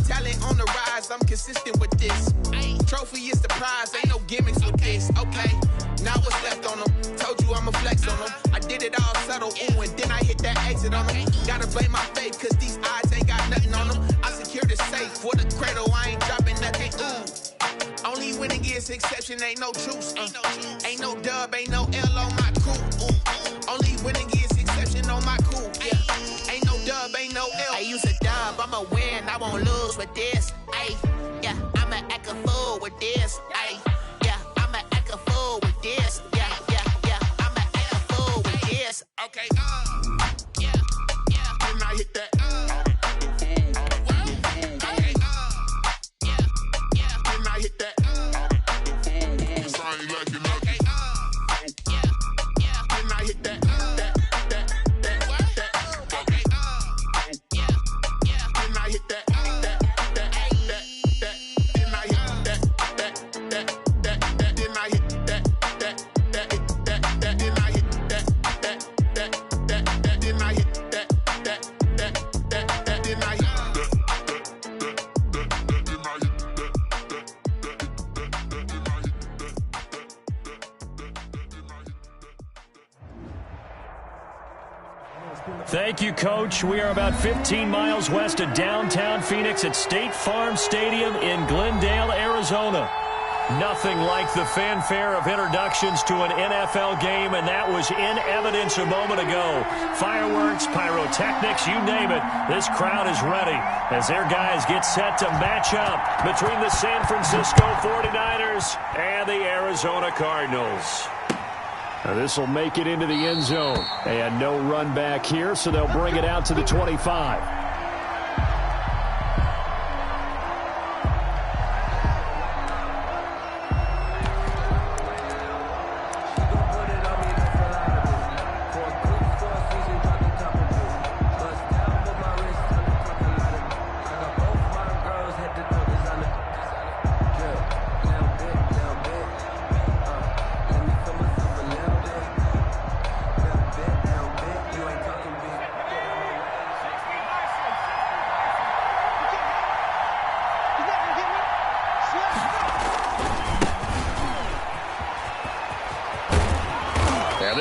Speaker 8: Talent on the rise, I'm consistent with this. Trophy is the prize, ain't no gimmicks with this. Okay, now what's left on them? Told you I'ma flex on them. I did it all subtle, ooh, and then I hit that exit on them. Gotta blame my faith, cause these odds ain't got nothing on them. I secured the safe with a cradle, I ain't dropping nothing, ooh. Only winning is exception, ain't no truce. Ain't no dub, ain't no L on my crew. Only winning is exception on my crew. Yeah, ain't no dub, ain't no L. I use a dub, I'ma win, I won't lose with this. Ay, yeah, I'ma act a fool with this. Ay, yeah, I'ma act a fool with this. Yeah, yeah, yeah, I'ma act a fool with this. Okay, yeah, yeah, when I hit that. Okay, yeah, yeah, when I hit that. I ain't liking nothing. Yeah, yeah, when I hit that.
Speaker 2: Thank you, Coach. We are about 15 miles west of downtown Phoenix at State Farm Stadium in Glendale, Arizona. Nothing like the fanfare of introductions to an NFL game, and that was in evidence a moment ago. Fireworks, pyrotechnics, you name it. This crowd is ready as their guys get set to match up between the San Francisco 49ers and the Arizona Cardinals. Now this will make it into the end zone. And no run back here, so they'll bring it out to the 25.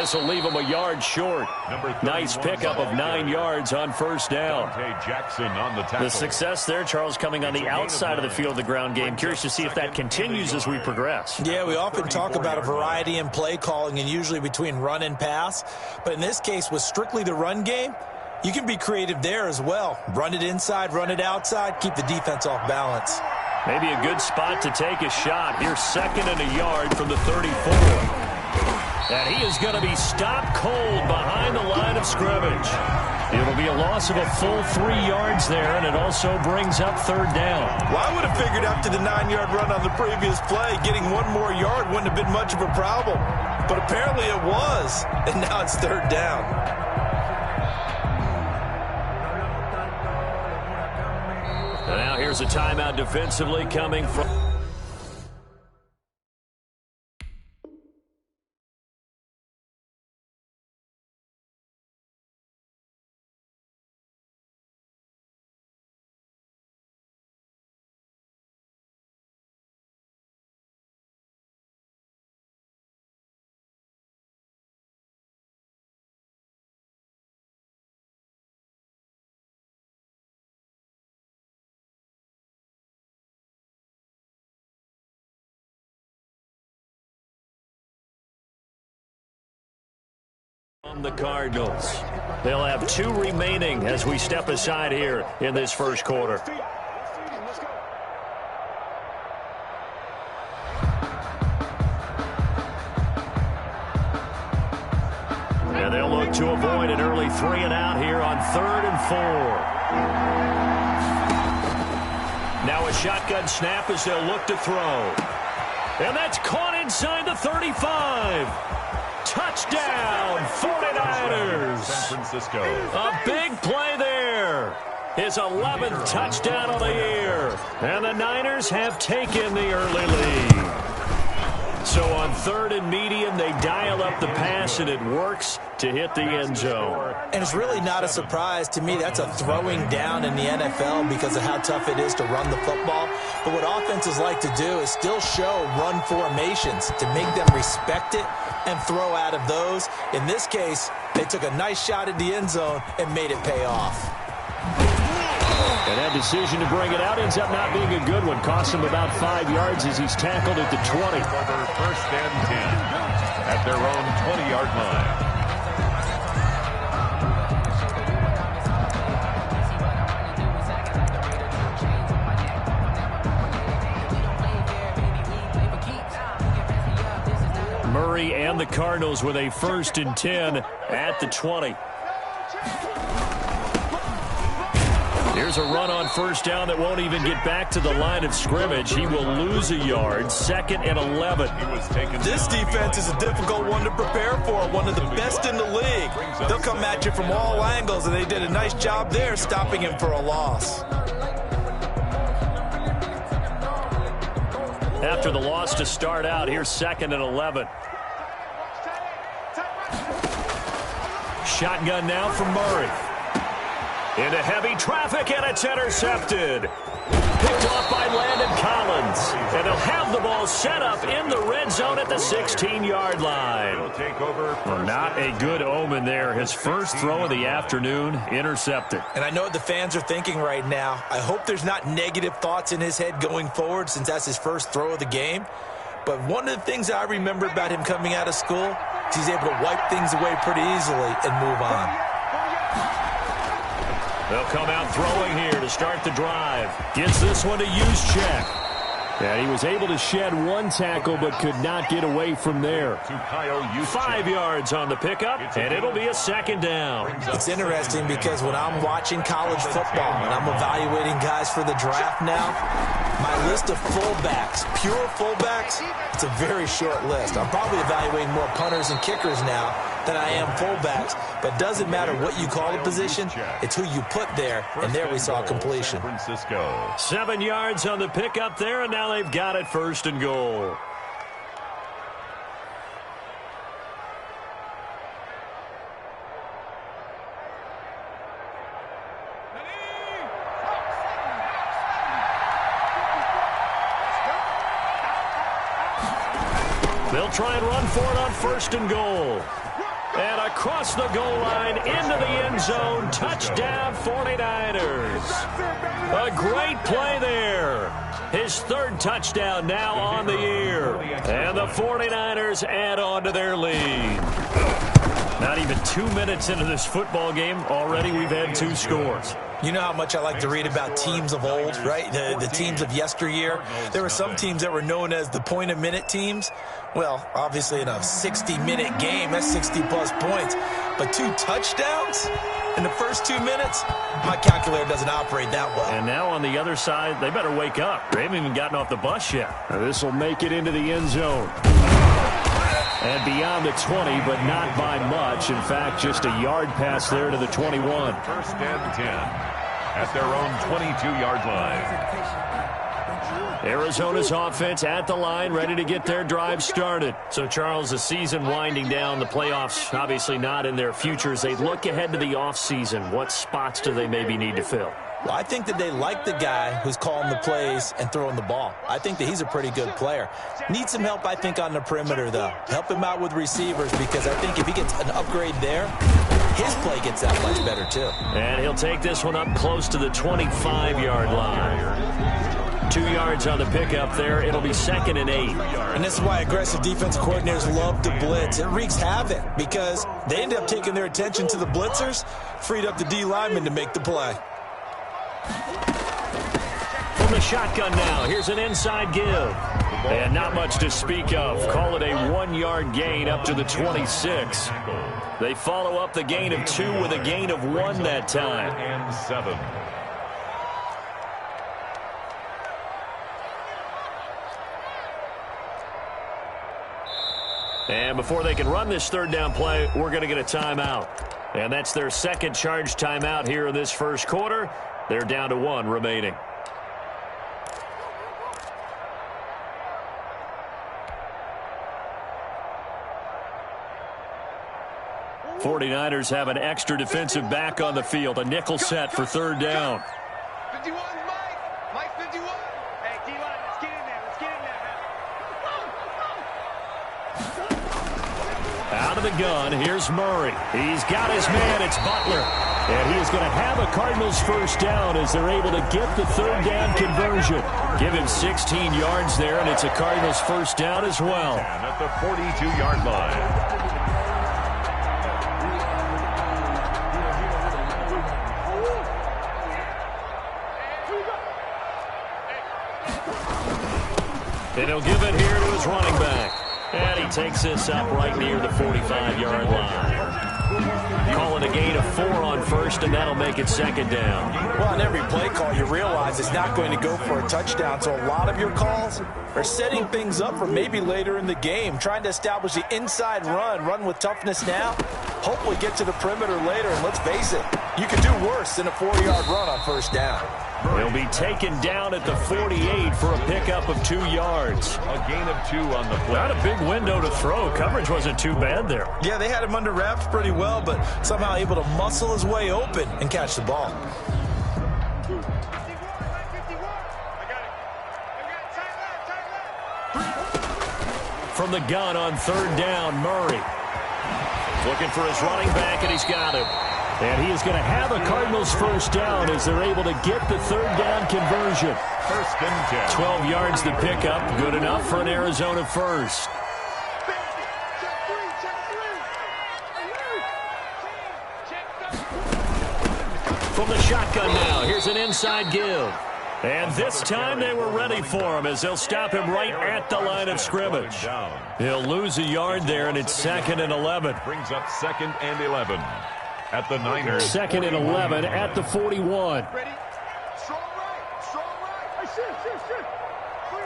Speaker 2: This will leave him a yard short. Nice pickup of 9 yards on first down.
Speaker 3: Jackson on the tackle.
Speaker 2: The success there, Charles, coming on the outside of the field of the ground game. Curious to see if that continues as we progress.
Speaker 4: Yeah, we often talk about a variety in play calling and usually between run and pass. But in this case, with strictly the run game, you can be creative there as well. Run it inside, run it outside, keep the defense off balance.
Speaker 2: Maybe a good spot to take a shot. Here's 2nd and a yard from the 34. And he is going to be stopped cold behind the line of scrimmage. It'll be a loss of a full 3 yards there, and it also brings up 3rd down.
Speaker 4: Well, I would have figured after the 9-yard run on the previous play, getting 1 more yard wouldn't have been much of a problem. But apparently it was, and now it's 3rd down.
Speaker 2: And now here's a timeout defensively coming from... the Cardinals. They'll have 2 remaining as we step aside here in this first quarter. And they'll look to avoid an early 3 and out here on 3rd and 4. Now a shotgun snap as they'll look to throw. And that's caught inside the 35. Touchdown, 49ers.
Speaker 3: San Francisco.
Speaker 2: A big play there. His 11th touchdown of the year. And the Niners have taken the early lead. So on 3rd and medium, they dial up the pass, and it works to hit the end zone.
Speaker 4: And it's really not a surprise to me. That's a throwing down in the NFL because of how tough it is to run the football. But what offenses like to do is still show run formations to make them respect it and throw out of those. In this case, they took a nice shot at the end zone and made it pay off.
Speaker 2: And that decision to bring it out ends up not being a good one. Costs him about 5 yards as he's tackled at the 20.
Speaker 3: Over 1st and 10 at their own 20-yard line.
Speaker 2: Murray and the Cardinals with a 1st and 10 at the 20. Here's a run on 1st down that won't even get back to the line of scrimmage. He will lose a yard. 2nd and 11.
Speaker 4: This defense is a difficult one to prepare for, one of the best in the league. They'll come at you from all angles, and they did a nice job there stopping him for a loss.
Speaker 2: After the loss to start out, here's 2nd and 11. Shotgun now from Murray. Into heavy traffic, and it's intercepted. Picked off by Landon Collins. And they'll have the ball set up in the red zone at the 16-yard line. Well, not a good omen there. His first throw of the afternoon, intercepted.
Speaker 4: And I know what the fans are thinking right now. I hope there's not negative thoughts in his head going forward since that's his first throw of the game. But one of the things I remember about him coming out of school is he's able to wipe things away pretty easily and move on.
Speaker 2: They'll come out throwing here to start the drive. Gets this one to Juszczyk. And he was able to shed 1 tackle but could not get away from there. 5 yards on the pickup, and it'll be a 2nd down.
Speaker 4: It's interesting because when I'm watching college football and I'm evaluating guys for the draft now, my list of fullbacks, pure fullbacks, it's a very short list. I'm probably evaluating more punters and kickers now than I am fullbacks, but doesn't matter what you call a position, it's who you put there, and there we saw completion.
Speaker 2: 7 yards on the pickup there, and now they've got it 1st and goal. They'll try and run for it on 1st and goal. And across the goal line, into the end zone, touchdown 49ers. A great play there. His third touchdown now on the year. And the 49ers add on to their lead. Not even 2 minutes into this football game, already we've had 2 scores.
Speaker 4: You know how much I like to read about teams of old, right? The teams of yesteryear. There were some teams that were known as the point-a-minute teams. Well, obviously in a 60-minute game, that's 60-plus points. But 2 touchdowns in the first 2 minutes? My calculator doesn't operate that well.
Speaker 2: And now on the other side, they better wake up. They haven't even gotten off the bus yet. This will make it into the end zone. And beyond the 20, but not by much. In fact, just a yard pass there to the 21.
Speaker 3: First and 10 at their own 22-yard line.
Speaker 2: Arizona's offense at the line, ready to get their drive started. So, Charles, the season winding down, the playoffs obviously not in their future. As they look ahead to the offseason, what spots do they maybe need to fill?
Speaker 4: Well, I think that they like the guy who's calling the plays and throwing the ball. I think that he's a pretty good player. Needs some help, I think, on the perimeter, though. Help him out with receivers, because I think if he gets an upgrade there, his play gets that much better, too.
Speaker 2: And he'll take this one up close to the 25-yard line. 2 yards on the pickup there. It'll be 2nd and 8.
Speaker 4: And this is why aggressive defensive coordinators love to blitz. It wreaks havoc because they end up taking their attention to the blitzers, freed up the D lineman to make the play.
Speaker 2: From the shotgun now, here's an inside give. And not much to speak of. Call it a 1-yard gain up to the 26. They follow up the gain of 2 with a gain of 1 that time.
Speaker 3: And 7.
Speaker 2: And before they can run this third down play, we're going to get a timeout. And that's their second charge timeout here in this first quarter. They're down to 1 remaining. '49ers have an extra defensive back on the field. A nickel set for third down.
Speaker 9: 51, Mike 51. Hey, D-line, let's get in there. Let's get in there, man.
Speaker 2: Out of the gun, here's Murray. He's got his man, it's Butler. And he is going to have a Cardinals first down as they're able to get the third down conversion. Give him 16 yards there, and it's a Cardinals first down as well.
Speaker 3: And at the 42-yard line.
Speaker 2: And he'll give it here to his running back. And he takes this up right near the 45-yard line. Call it a gain of 4 on first, and that'll make it 2nd down.
Speaker 4: Well, on every play call, you realize it's not going to go for a touchdown, so a lot of your calls are setting things up for maybe later in the game, trying to establish the inside run with toughness now, hopefully get to the perimeter later, and let's face it, you could do worse than a 4-yard run on first down.
Speaker 2: He'll be taken down at the 48 for a pickup of 2 yards.
Speaker 3: A gain of 2 on the play.
Speaker 2: Not a big window to throw. Coverage wasn't too bad there.
Speaker 4: Yeah, they had him under wraps pretty well, but somehow able to muscle his way open and catch the ball.
Speaker 2: From the gun on third down, Murray. Looking for his running back, and he's got him. And he is going to have a Cardinals first down as they're able to get the third down conversion.
Speaker 3: First and 10.
Speaker 2: 12 yards to pick up. Good enough for an Arizona first. From the shotgun now, here's an inside give. And this time they were ready for him as they'll stop him right at the line of scrimmage. He'll lose a yard there, and it's 2nd and 11.
Speaker 3: Brings up 2nd and 11. At the Niners.
Speaker 2: 2nd and 11 at the 41.
Speaker 9: Ready? Strong right. Strong right. Hey, shit. Clear.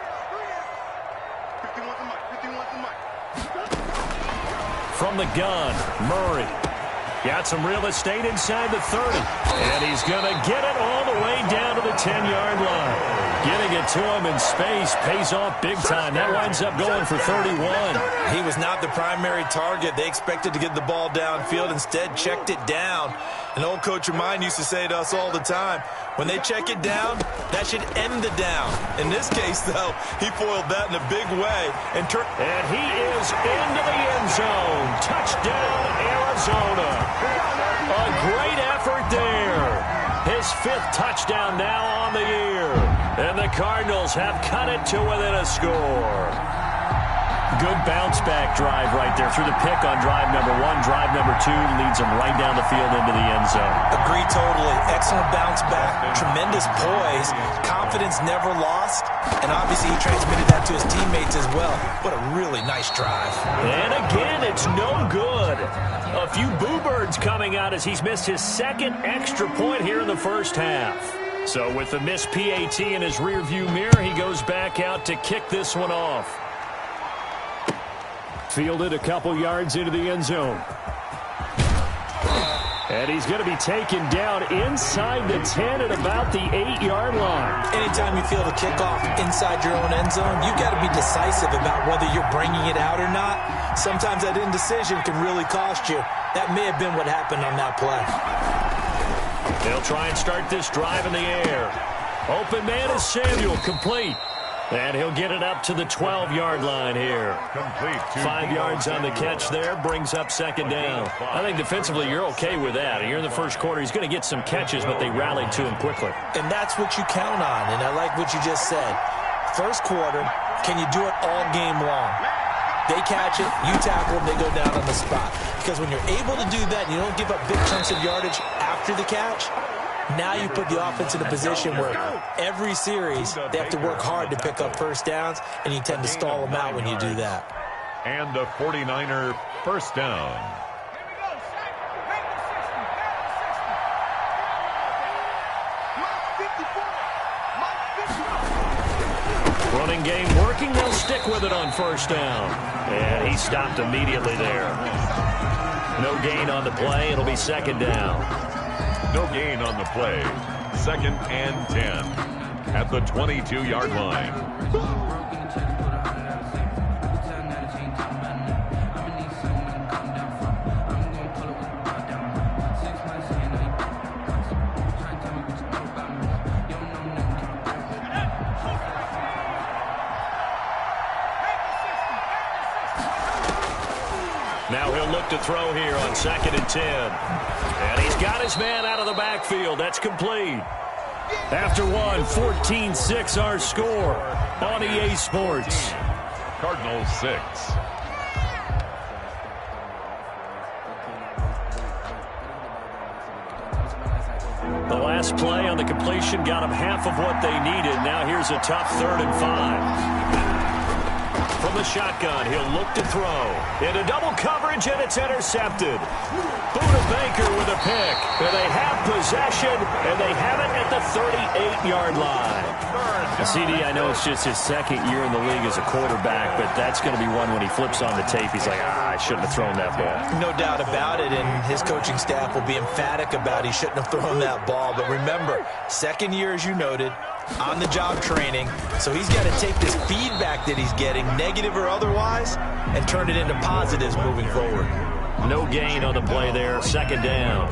Speaker 9: 51's the mic. 51's the mic.
Speaker 2: From the gun, Murray. Got some real estate inside the 30. And he's going to get it all the way down to the 10-yard line. Getting it to him in space pays off big time. That winds up going for 31.
Speaker 4: He was not the primary target. They expected to get the ball downfield. Instead, checked it down. An old coach of mine used to say to us all the time, when they check it down, that should end the down. In this case, though, he foiled that in a big way. And he
Speaker 2: is into the end zone. Touchdown, Arizona. Arizona. A great effort there. His 5th touchdown now on the year. And the Cardinals have cut it to within a score. Good bounce-back drive right there through the pick on drive number 1. Drive number 2 leads them right down the field into the end zone.
Speaker 4: Agree totally. Excellent bounce back. Tremendous poise. Confidence never lost. And obviously he transmitted that to his teammates as well. What a really nice drive.
Speaker 2: And again, it's no good. A few boo birds coming out as he's missed his 2nd extra point here in the first half. So with the missed PAT in his rearview mirror, he goes back out to kick this one off. Fielded a couple yards into the end zone. And he's going to be taken down inside the 10 at about the 8-yard line.
Speaker 4: Anytime you field a kickoff inside your own end zone, you've got to be decisive about whether you're bringing it out or not. Sometimes that indecision can really cost you. That may have been what happened on that play.
Speaker 2: They'll try and start this drive in the air. Open man is Samuel, complete. And he'll get it up to the 12-yard line here. 5 yards on the catch there, brings up 2nd down. I think defensively you're okay with that. Here in the first quarter, he's going to get some catches, but they rallied to him quickly.
Speaker 4: And that's what you count on, and I like what you just said. First quarter, can you do it all game long? They catch it, you tackle them, they go down on the spot. Because when you're able to do that and you don't give up big chunks of yardage after the catch, now you put the offense in a position where every series they have to work hard to pick up first downs, and you tend to stall them out when you do that.
Speaker 3: And a 49er first down.
Speaker 2: Running game working, they'll stick with it on first down. And he stopped immediately there. No gain on the play, it'll be 2nd down.
Speaker 3: No gain on the play. 2nd and 10 at the 22-yard line.
Speaker 2: Now he'll look to throw here on 2nd and 10. And he's got his man out of the backfield. That's complete. After one, 14-6 our score on EA Sports.
Speaker 3: Cardinals 6.
Speaker 2: The last play on the completion got him half of what they needed. Now here's a tough 3rd and 5. From the shotgun, he'll look to throw. Into double coverage, and it's intercepted. Buda Baker with a pick. And they have possession, and they have it at the 38-yard line. CD, I know it's just his 2nd year in the league as a quarterback, but that's going to be one when he flips on the tape. He's like, I shouldn't have thrown that ball.
Speaker 4: No doubt about it, and his coaching staff will be emphatic about he shouldn't have thrown that ball. But remember, 2nd year, as you noted, on-the-job training, so he's got to take this feedback that he's getting, negative or otherwise, and turn it into positives moving forward.
Speaker 2: No gain on the play there, 2nd down.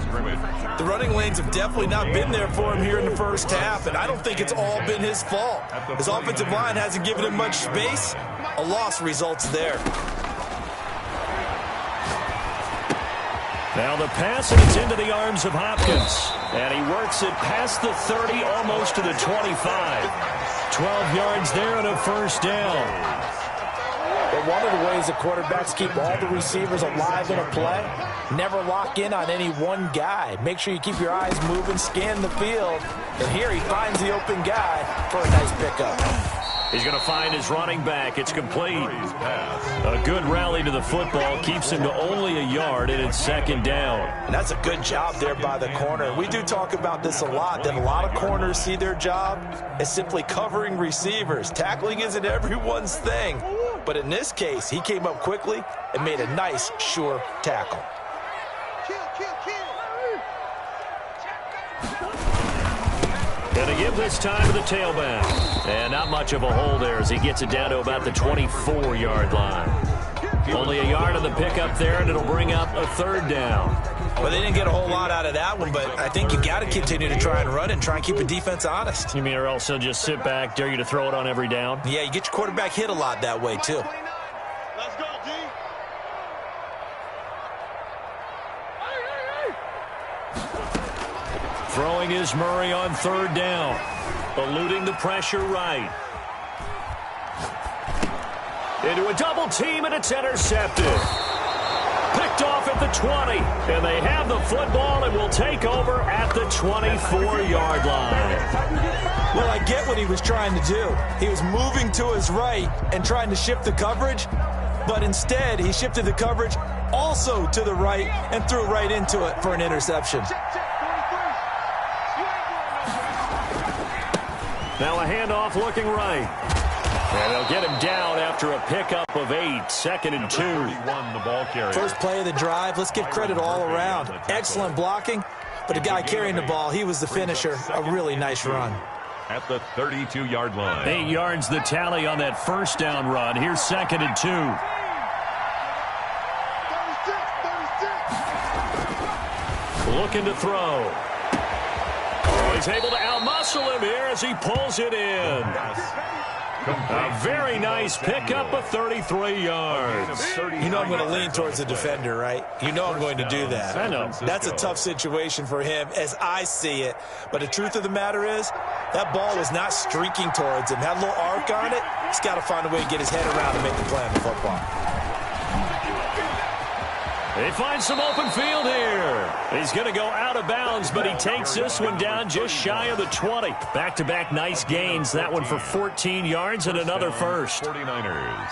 Speaker 4: The running lanes have definitely not been there for him here in the first half, and I don't think it's all been his fault. His offensive line hasn't given him much space. A loss results there.
Speaker 2: Now the pass, and it's into the arms of Hopkins. And he works it past the 30, almost to the 25. 12 yards there and a first down.
Speaker 4: But one of the ways that quarterbacks keep all the receivers alive in a play, never lock in on any one guy. Make sure you keep your eyes moving, scan the field. And here he finds the open guy for a nice pickup.
Speaker 2: He's going to find his running back. It's complete. A good rally to the football keeps him to only a yard, and it's 2nd down.
Speaker 4: And that's a good job there by the corner. We do talk about this a lot, that a lot of corners see their job as simply covering receivers. Tackling isn't everyone's thing. But in this case, he came up quickly and made a nice, sure tackle.
Speaker 2: Going to give this time to the tailback. And not much of a hole there as he gets it down to about the 24-yard line. Only a yard on the pickup there, and it'll bring up a 3rd down.
Speaker 4: Well, they didn't get a whole lot out of that one, but I think you got to continue to try and run and try and keep the defense honest.
Speaker 2: You mean or else he'll just sit back, dare you to throw it on every down?
Speaker 4: Yeah, you get your quarterback hit a lot that way, too.
Speaker 9: Let's go, D.
Speaker 2: Throwing is Murray on third down. Eluding the pressure right. Into a double team, and it's intercepted. Picked off at the 20, and they have the football and will take over at the 24-yard line.
Speaker 4: Well, I get what he was trying to do. He was moving to his right and trying to shift the coverage, but instead he shifted the coverage also to the right and threw right into it for an interception.
Speaker 2: Now a handoff looking right. And they'll get him down after a pickup of 8, 2nd and 2.
Speaker 3: The ball carrier.
Speaker 4: First play of the drive, let's give credit all around. Excellent blocking, but the guy carrying the ball, he was the finisher. A really nice run.
Speaker 3: At the 32-yard line.
Speaker 2: 8 yards the tally on that first down run. Here's 2nd and 2. Looking to throw. Oh, he's able to outmuscle him here as he pulls it in. A very nice pickup of 33 yards.
Speaker 4: You know I'm going to lean towards the defender, right? You know I'm going to do that.
Speaker 2: I know.
Speaker 4: That's a tough situation for him as I see it. But the truth of the matter is, that ball was not streaking towards him. Had a little arc on it. He's got to find a way to get his head around and make the play on the football.
Speaker 2: They find some open field here. He's going to go out of bounds, but he takes this one down just shy of the 20. Back-to-back nice gains. That one for 14 yards and another first.
Speaker 3: 49ers.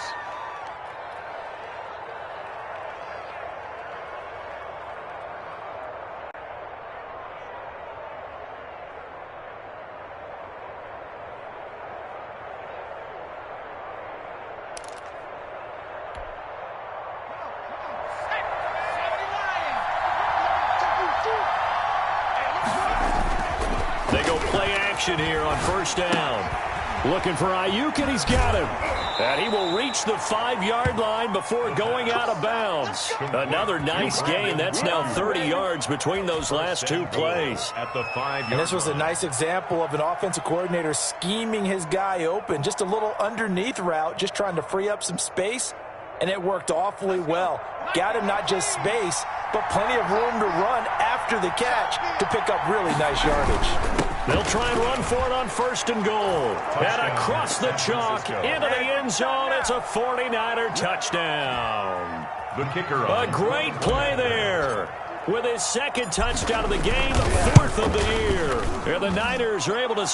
Speaker 2: They go play action here on first down. Looking for Ayuk, and he's got him. And he will reach the 5-yard line before going out of bounds. Another nice gain. That's now 30 yards between those last 2 plays.
Speaker 3: At the 5-yard
Speaker 4: And this was a nice example of an offensive coordinator scheming his guy open. Just a little underneath route, just trying to free up some space. And it worked awfully well. Got him not just space, but plenty of room to run after the catch to pick up really nice yardage.
Speaker 2: They'll try and run for it on first and goal. And across the chalk, into the end zone, it's a 49er touchdown.
Speaker 3: The kicker.
Speaker 2: A great play there. With his 2nd touchdown of the game, 4th of the year. And the Niners are able to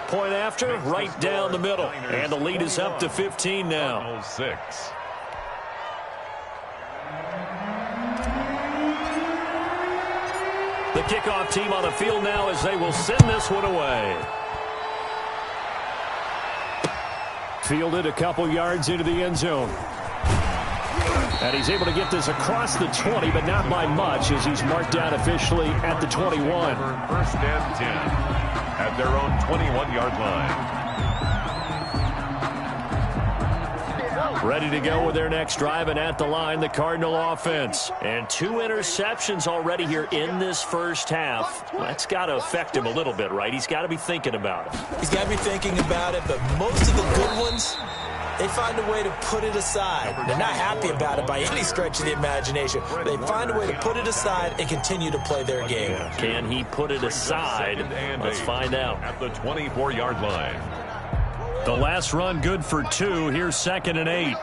Speaker 2: point after, right down the middle. And the lead is up to 15 now.
Speaker 3: 6.
Speaker 2: The kickoff team on the field now as they will send this one away. Fielded a couple yards into the end zone. And he's able to get this across the 20, but not by much as he's marked down officially at the 21.
Speaker 3: First and 10 at their own 21-yard line.
Speaker 2: Ready to go with their next drive, and at the line, the Cardinal offense. And 2 interceptions already here in this first half. That's got to affect him a little bit, right? He's got to be thinking about it.
Speaker 4: He's got to be thinking about it, but most of the good ones, they find a way to put it aside. They're not happy about it by any stretch of the imagination. They find a way to put it aside and continue to play their game.
Speaker 2: Can he put it aside? Let's find out.
Speaker 3: At the 24-yard line.
Speaker 2: The last run good for 2. Here's 2nd and 8.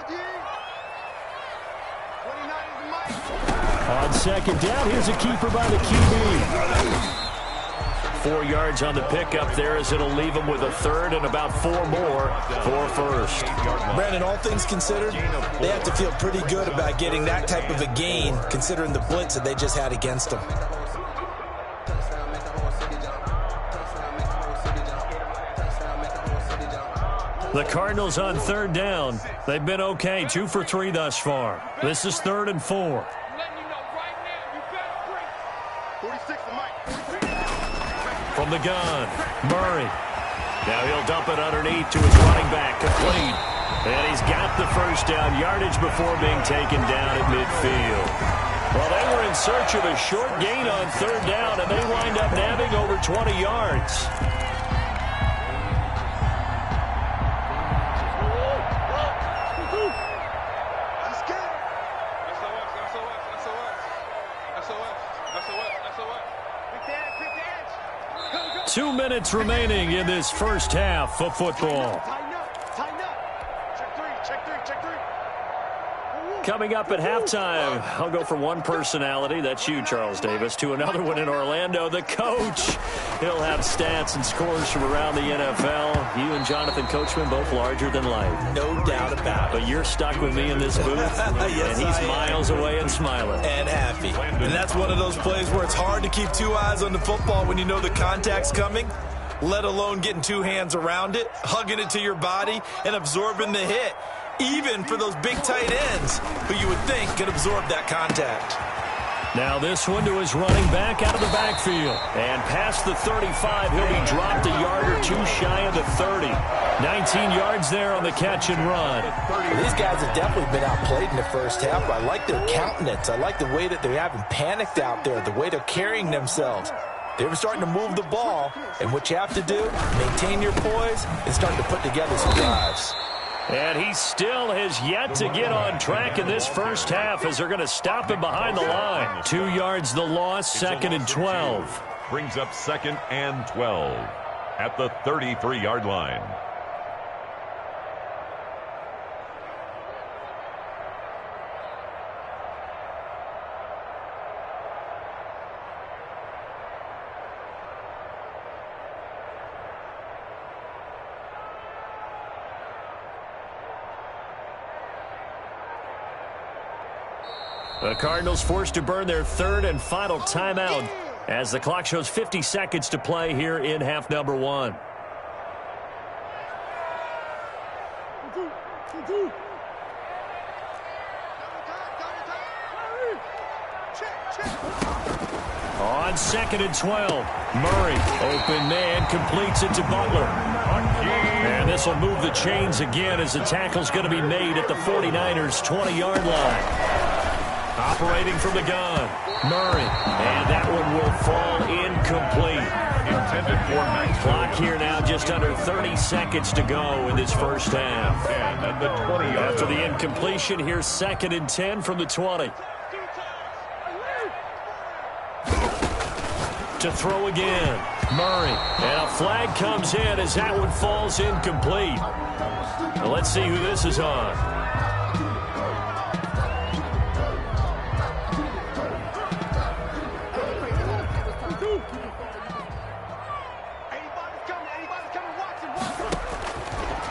Speaker 2: On 2nd down, here's a keeper by the QB. 4 yards on the pickup there as it'll leave him with a 3rd and about 4 more for first.
Speaker 4: Brandon, all things considered, they have to feel pretty good about getting that type of a gain considering the blitz that they just had against them.
Speaker 2: The Cardinals on 3rd down. They've been okay, 2 for 3 thus far. This is 3rd and 4. From the gun, Murray. Now he'll dump it underneath to his running back, complete. And he's got the first down yardage before being taken down at midfield. Well, they were in search of a short gain on 3rd down, and they wind up nabbing over 20 yards.
Speaker 9: SOS.
Speaker 2: 2 minutes remaining in this first half of football.
Speaker 9: Tighten up. Tighten up. Check three.
Speaker 2: Coming up at halftime, I'll go from one personality, that's you, Charles Davis, to another one in Orlando, the coach. He'll have stats and scores from around the NFL. You and Jonathan Coachman, both larger than life.
Speaker 4: No doubt about it.
Speaker 2: But you're stuck with me in this booth,
Speaker 4: Yes,
Speaker 2: and he's miles away and smiling.
Speaker 4: And happy. And that's one of those plays where it's hard to keep two eyes on the football when you know the contact's coming, let alone getting two hands around it, hugging it to your body, and absorbing the hit. Even for those big tight ends who you would think could absorb that contact.
Speaker 2: Now this one to his running back out of the backfield. And past the 35, he'll be dropped a yard or two shy of the 30. 19 yards there on the catch and run.
Speaker 4: Well, these guys have definitely been outplayed in the first half. I like their countenance. I like the way that they haven't panicked out there, the way they're carrying themselves. They're starting to move the ball, and what you have to do, maintain your poise, and start to put together some drives.
Speaker 2: And he still has yet to get on track in this first half as they're going to stop him behind the line. 2 yards the loss, 2nd and 12.
Speaker 3: Brings up 2nd and 12 at the 33-yard line.
Speaker 2: The Cardinals forced to burn their third and final timeout as the clock shows 50 seconds to play here in half number one. On 2nd and 12, Murray, open man, completes it to Butler. And this will move the chains again as the tackle's going to be made at the 49ers' 20-yard line. Operating from the gun, Murray, and that one will fall incomplete.
Speaker 3: Intended for nice.
Speaker 2: Clock here now just under 30 seconds to go in this first half.
Speaker 3: And the 20
Speaker 2: After the incompletion, here's 2nd and 10 from the 20. To throw again, Murray, and a flag comes in as that one falls incomplete. Now let's see who this is on.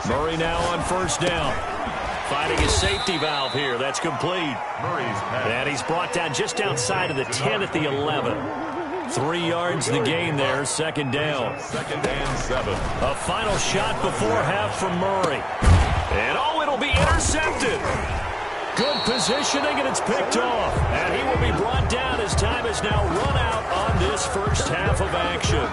Speaker 2: Murray now on first down. Finding his safety valve here. That's complete. And he's brought down just outside of the 10 at the 11. 3 yards the gain there, 2nd down.
Speaker 3: 2nd and 7.
Speaker 2: A final shot before half from Murray. And it'll be intercepted. Good positioning, and it's picked off. And he will be brought down as time is now run out on this first half of action.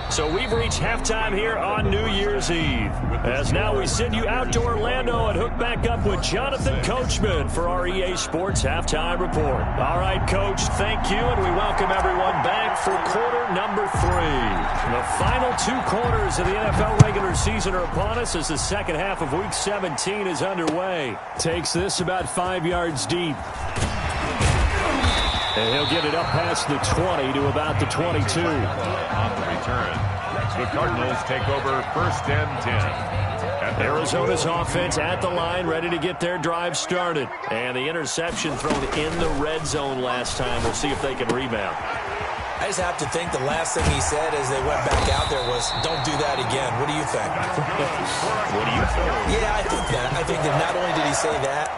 Speaker 2: So we've reached halftime here on New Year's Eve. As now we send you out to Orlando and hook back up with Jonathan Coachman for our EA Sports Halftime Report. All right, Coach, thank you, and we welcome everyone back for quarter number 3. The final 2 quarters of the NFL regular season are upon us as the second half of Week 17 is underway. Takes this about 5 yards deep. And he'll get it up past the 20 to about the 22.
Speaker 3: On the return, the Cardinals take over 1st and 10.
Speaker 2: Arizona's offense at the line, ready to get their drive started. And the interception thrown in the red zone last time. We'll see if they can rebound.
Speaker 4: I just have to think the last thing he said as they went back out there was, don't do that again. What do you think?
Speaker 2: What do you think?
Speaker 4: Yeah, I think that. I think that not only did he say that,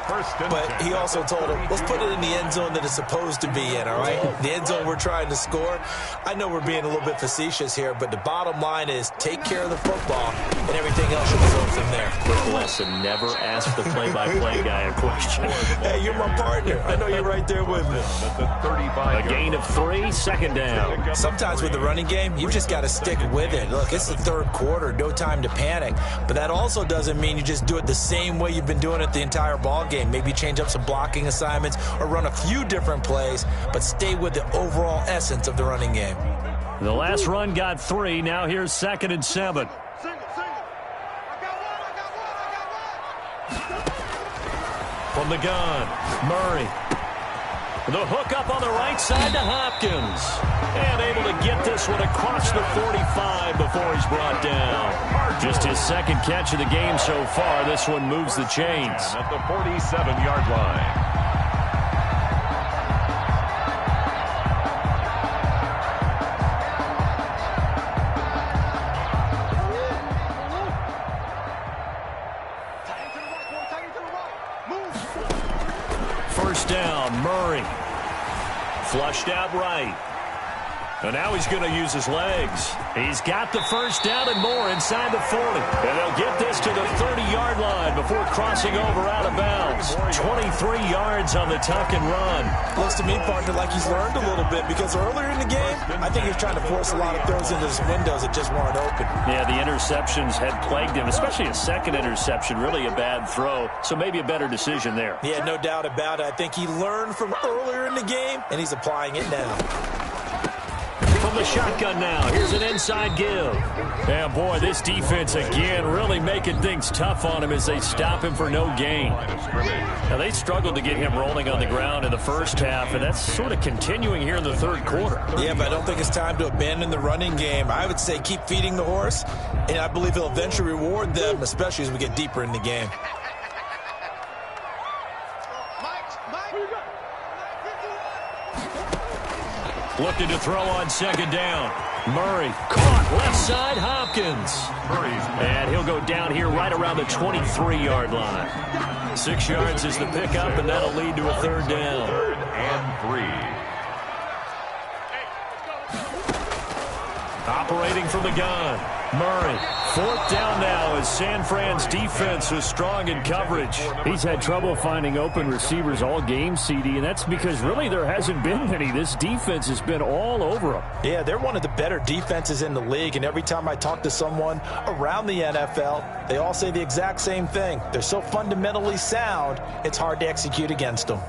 Speaker 4: but he also told him, let's put it in the end zone that it's supposed to be in, all right? The end zone we're trying to score. I know we're being a little bit facetious here, but the bottom line is take care of the football, and everything else should go from there.
Speaker 2: Quick lesson, never ask the play-by-play guy a question.
Speaker 4: Hey, you're my partner. I know you're right there with me.
Speaker 2: A gain of 3, 2nd down.
Speaker 4: Sometimes with the running game, you just got to stick with it. Look, it's the 3rd quarter, no time to panic. But that also doesn't mean you just do it the same way you've been doing it the entire ball game. Maybe change up some blocking assignments or run a few different plays, but stay with the overall essence of the running game.
Speaker 2: The last run got 3. Now here's 2nd and 7. From the gun, Murray. The hook up on the right side to Hopkins. And able to get this one across the 45 before he's brought down. Just his second catch of the game so far. This one moves the chains.
Speaker 3: At the 47-yard line.
Speaker 2: First down, Murray. Flushed out right. And now he's going to use his legs. He's got the first down and more inside the 40. And they'll get this to the 30-yard line before crossing over out of bounds. 23 yards on the tuck and run.
Speaker 4: Looks to me, partner, like he's learned a little bit because earlier in the game, I think he was trying to force a lot of throws into his windows that just weren't open.
Speaker 2: Yeah, the interceptions had plagued him, especially a second interception, really a bad throw. So maybe a better decision there.
Speaker 4: Yeah, no doubt about it. I think he learned from earlier in the game, and he's applying it now.
Speaker 2: From the shotgun now, here's an inside give. And boy, this defense again really making things tough on him as they stop him for no gain. Now, they struggled to get him rolling on the ground in the first half, and that's sort of continuing here in the third quarter.
Speaker 4: Yeah, but I don't think it's time to abandon the running game. I would say keep feeding the horse, and I believe he'll eventually reward them, especially as we get deeper in the game.
Speaker 2: Looking to throw on second down. Murray caught left side Hopkins. And he'll go down here right around the 23-yard line. 6 yards is the pickup, and that'll lead to a third down.
Speaker 3: 3rd and 3.
Speaker 2: Operating from the gun. Murray. 4th down now as San Fran's defense was strong in coverage. He's had trouble finding open receivers all game, CD, and that's because really there hasn't been many. This defense has been all over them.
Speaker 4: Yeah, they're one of the better defenses in the league, and every time I talk to someone around the NFL, they all say the exact same thing. They're so fundamentally sound, it's hard to execute against them.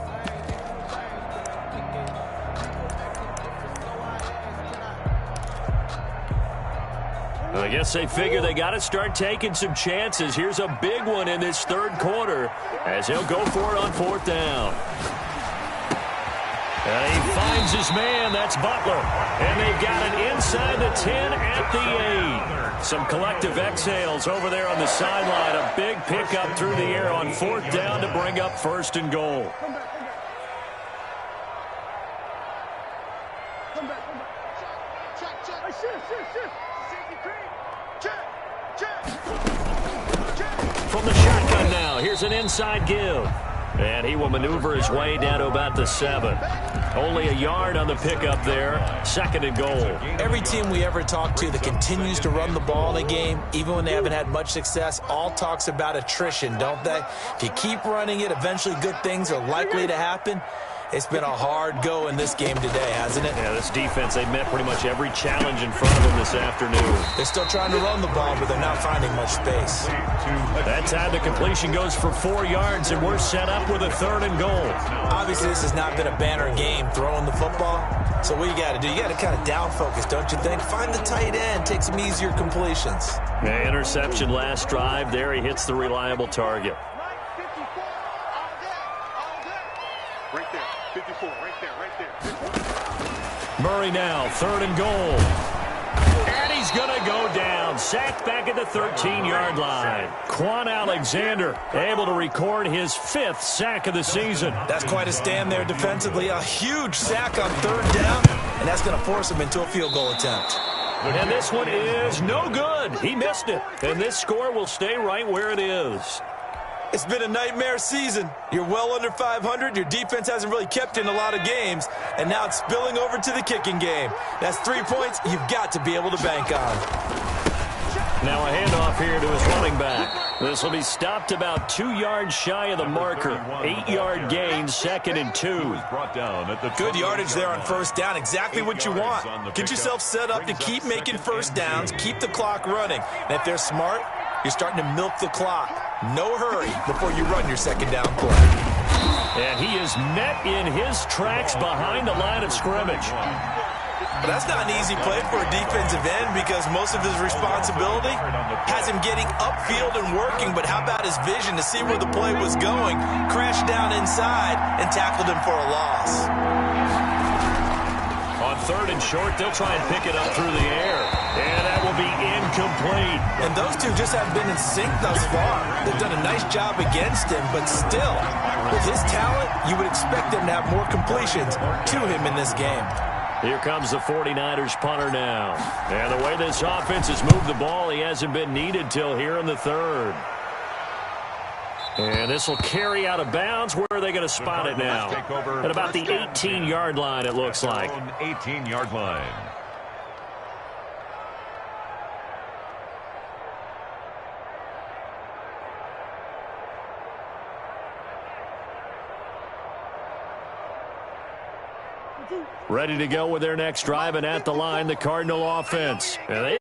Speaker 2: I guess they figure they got to start taking some chances. Here's a big one in this third quarter as he'll go for it on 4th down. And he finds his man. That's Butler. And they've got it inside the 10 at the 8. Some collective exhales over there on the sideline. A big pickup through the air on 4th down to bring up 1st and goal. From the shotgun now, here's an inside give. And he will maneuver his way down to about the 7. Only a yard on the pickup there. 2nd and goal.
Speaker 4: Every team we ever talk to that continues to run the ball in a game, even when they haven't had much success, all talks about attrition, don't they? If you keep running it, eventually good things are likely to happen. It's been a hard go in this game today, hasn't it?
Speaker 2: Yeah, this defense, they met pretty much every challenge in front of them this afternoon.
Speaker 4: They're still trying to run the ball, but they're not finding much space.
Speaker 2: That time the completion goes for 4 yards, and we're set up with a 3rd and goal.
Speaker 4: Obviously, this has not been a banner game throwing the football. So what you got to do, you got to kind of down focus, don't you think? Find the tight end, take some easier completions.
Speaker 2: Yeah, interception last drive. There he hits the reliable target.
Speaker 9: Right there. 54, right there.
Speaker 2: Murray now, 3rd and goal. And he's going to go down. Sacked back at the 13-yard line. Quan Alexander able to record his 5th sack of the season.
Speaker 4: That's quite a stand there defensively. A huge sack on 3rd down, and that's going to force him into a field goal attempt.
Speaker 2: And this one is no good. He missed it. And this score will stay right where it is.
Speaker 4: It's been a nightmare season. You're well under 500. Your defense hasn't really kept in a lot of games. And now it's spilling over to the kicking game. That's 3 points you've got to be able to bank on.
Speaker 2: Now a handoff here to his running back. This will be stopped about 2 yards shy of the marker. 8-yard gain, 2nd and 2.
Speaker 4: Good yardage there on 1st down. Exactly what you want. Get yourself set up to keep making 1st downs. Keep the clock running. And if they're smart, you're starting to milk the clock. No hurry before you run your 2nd down play.
Speaker 2: And he is met in his tracks behind the line of scrimmage.
Speaker 4: But that's not an easy play for a defensive end because most of his responsibility has him getting upfield and working. But how about his vision to see where the play was going, crashed down inside, and tackled him for a loss.
Speaker 2: On 3rd and short. They'll try and pick it up through the air. And that will be incomplete.
Speaker 4: And those two just haven't been in sync thus far. They've done a nice job against him, but still, with his talent, you would expect him to have more completions to him in this game.
Speaker 2: Here comes the 49ers punter now. And the way this offense has moved the ball, he hasn't been needed till here in the 3rd. And this will carry out of bounds. Where are they going to spot it now? At about the 18-yard line, it looks like.
Speaker 3: 18-yard line.
Speaker 2: Ready to go with their next drive, and at the line, the Cardinal offense. And they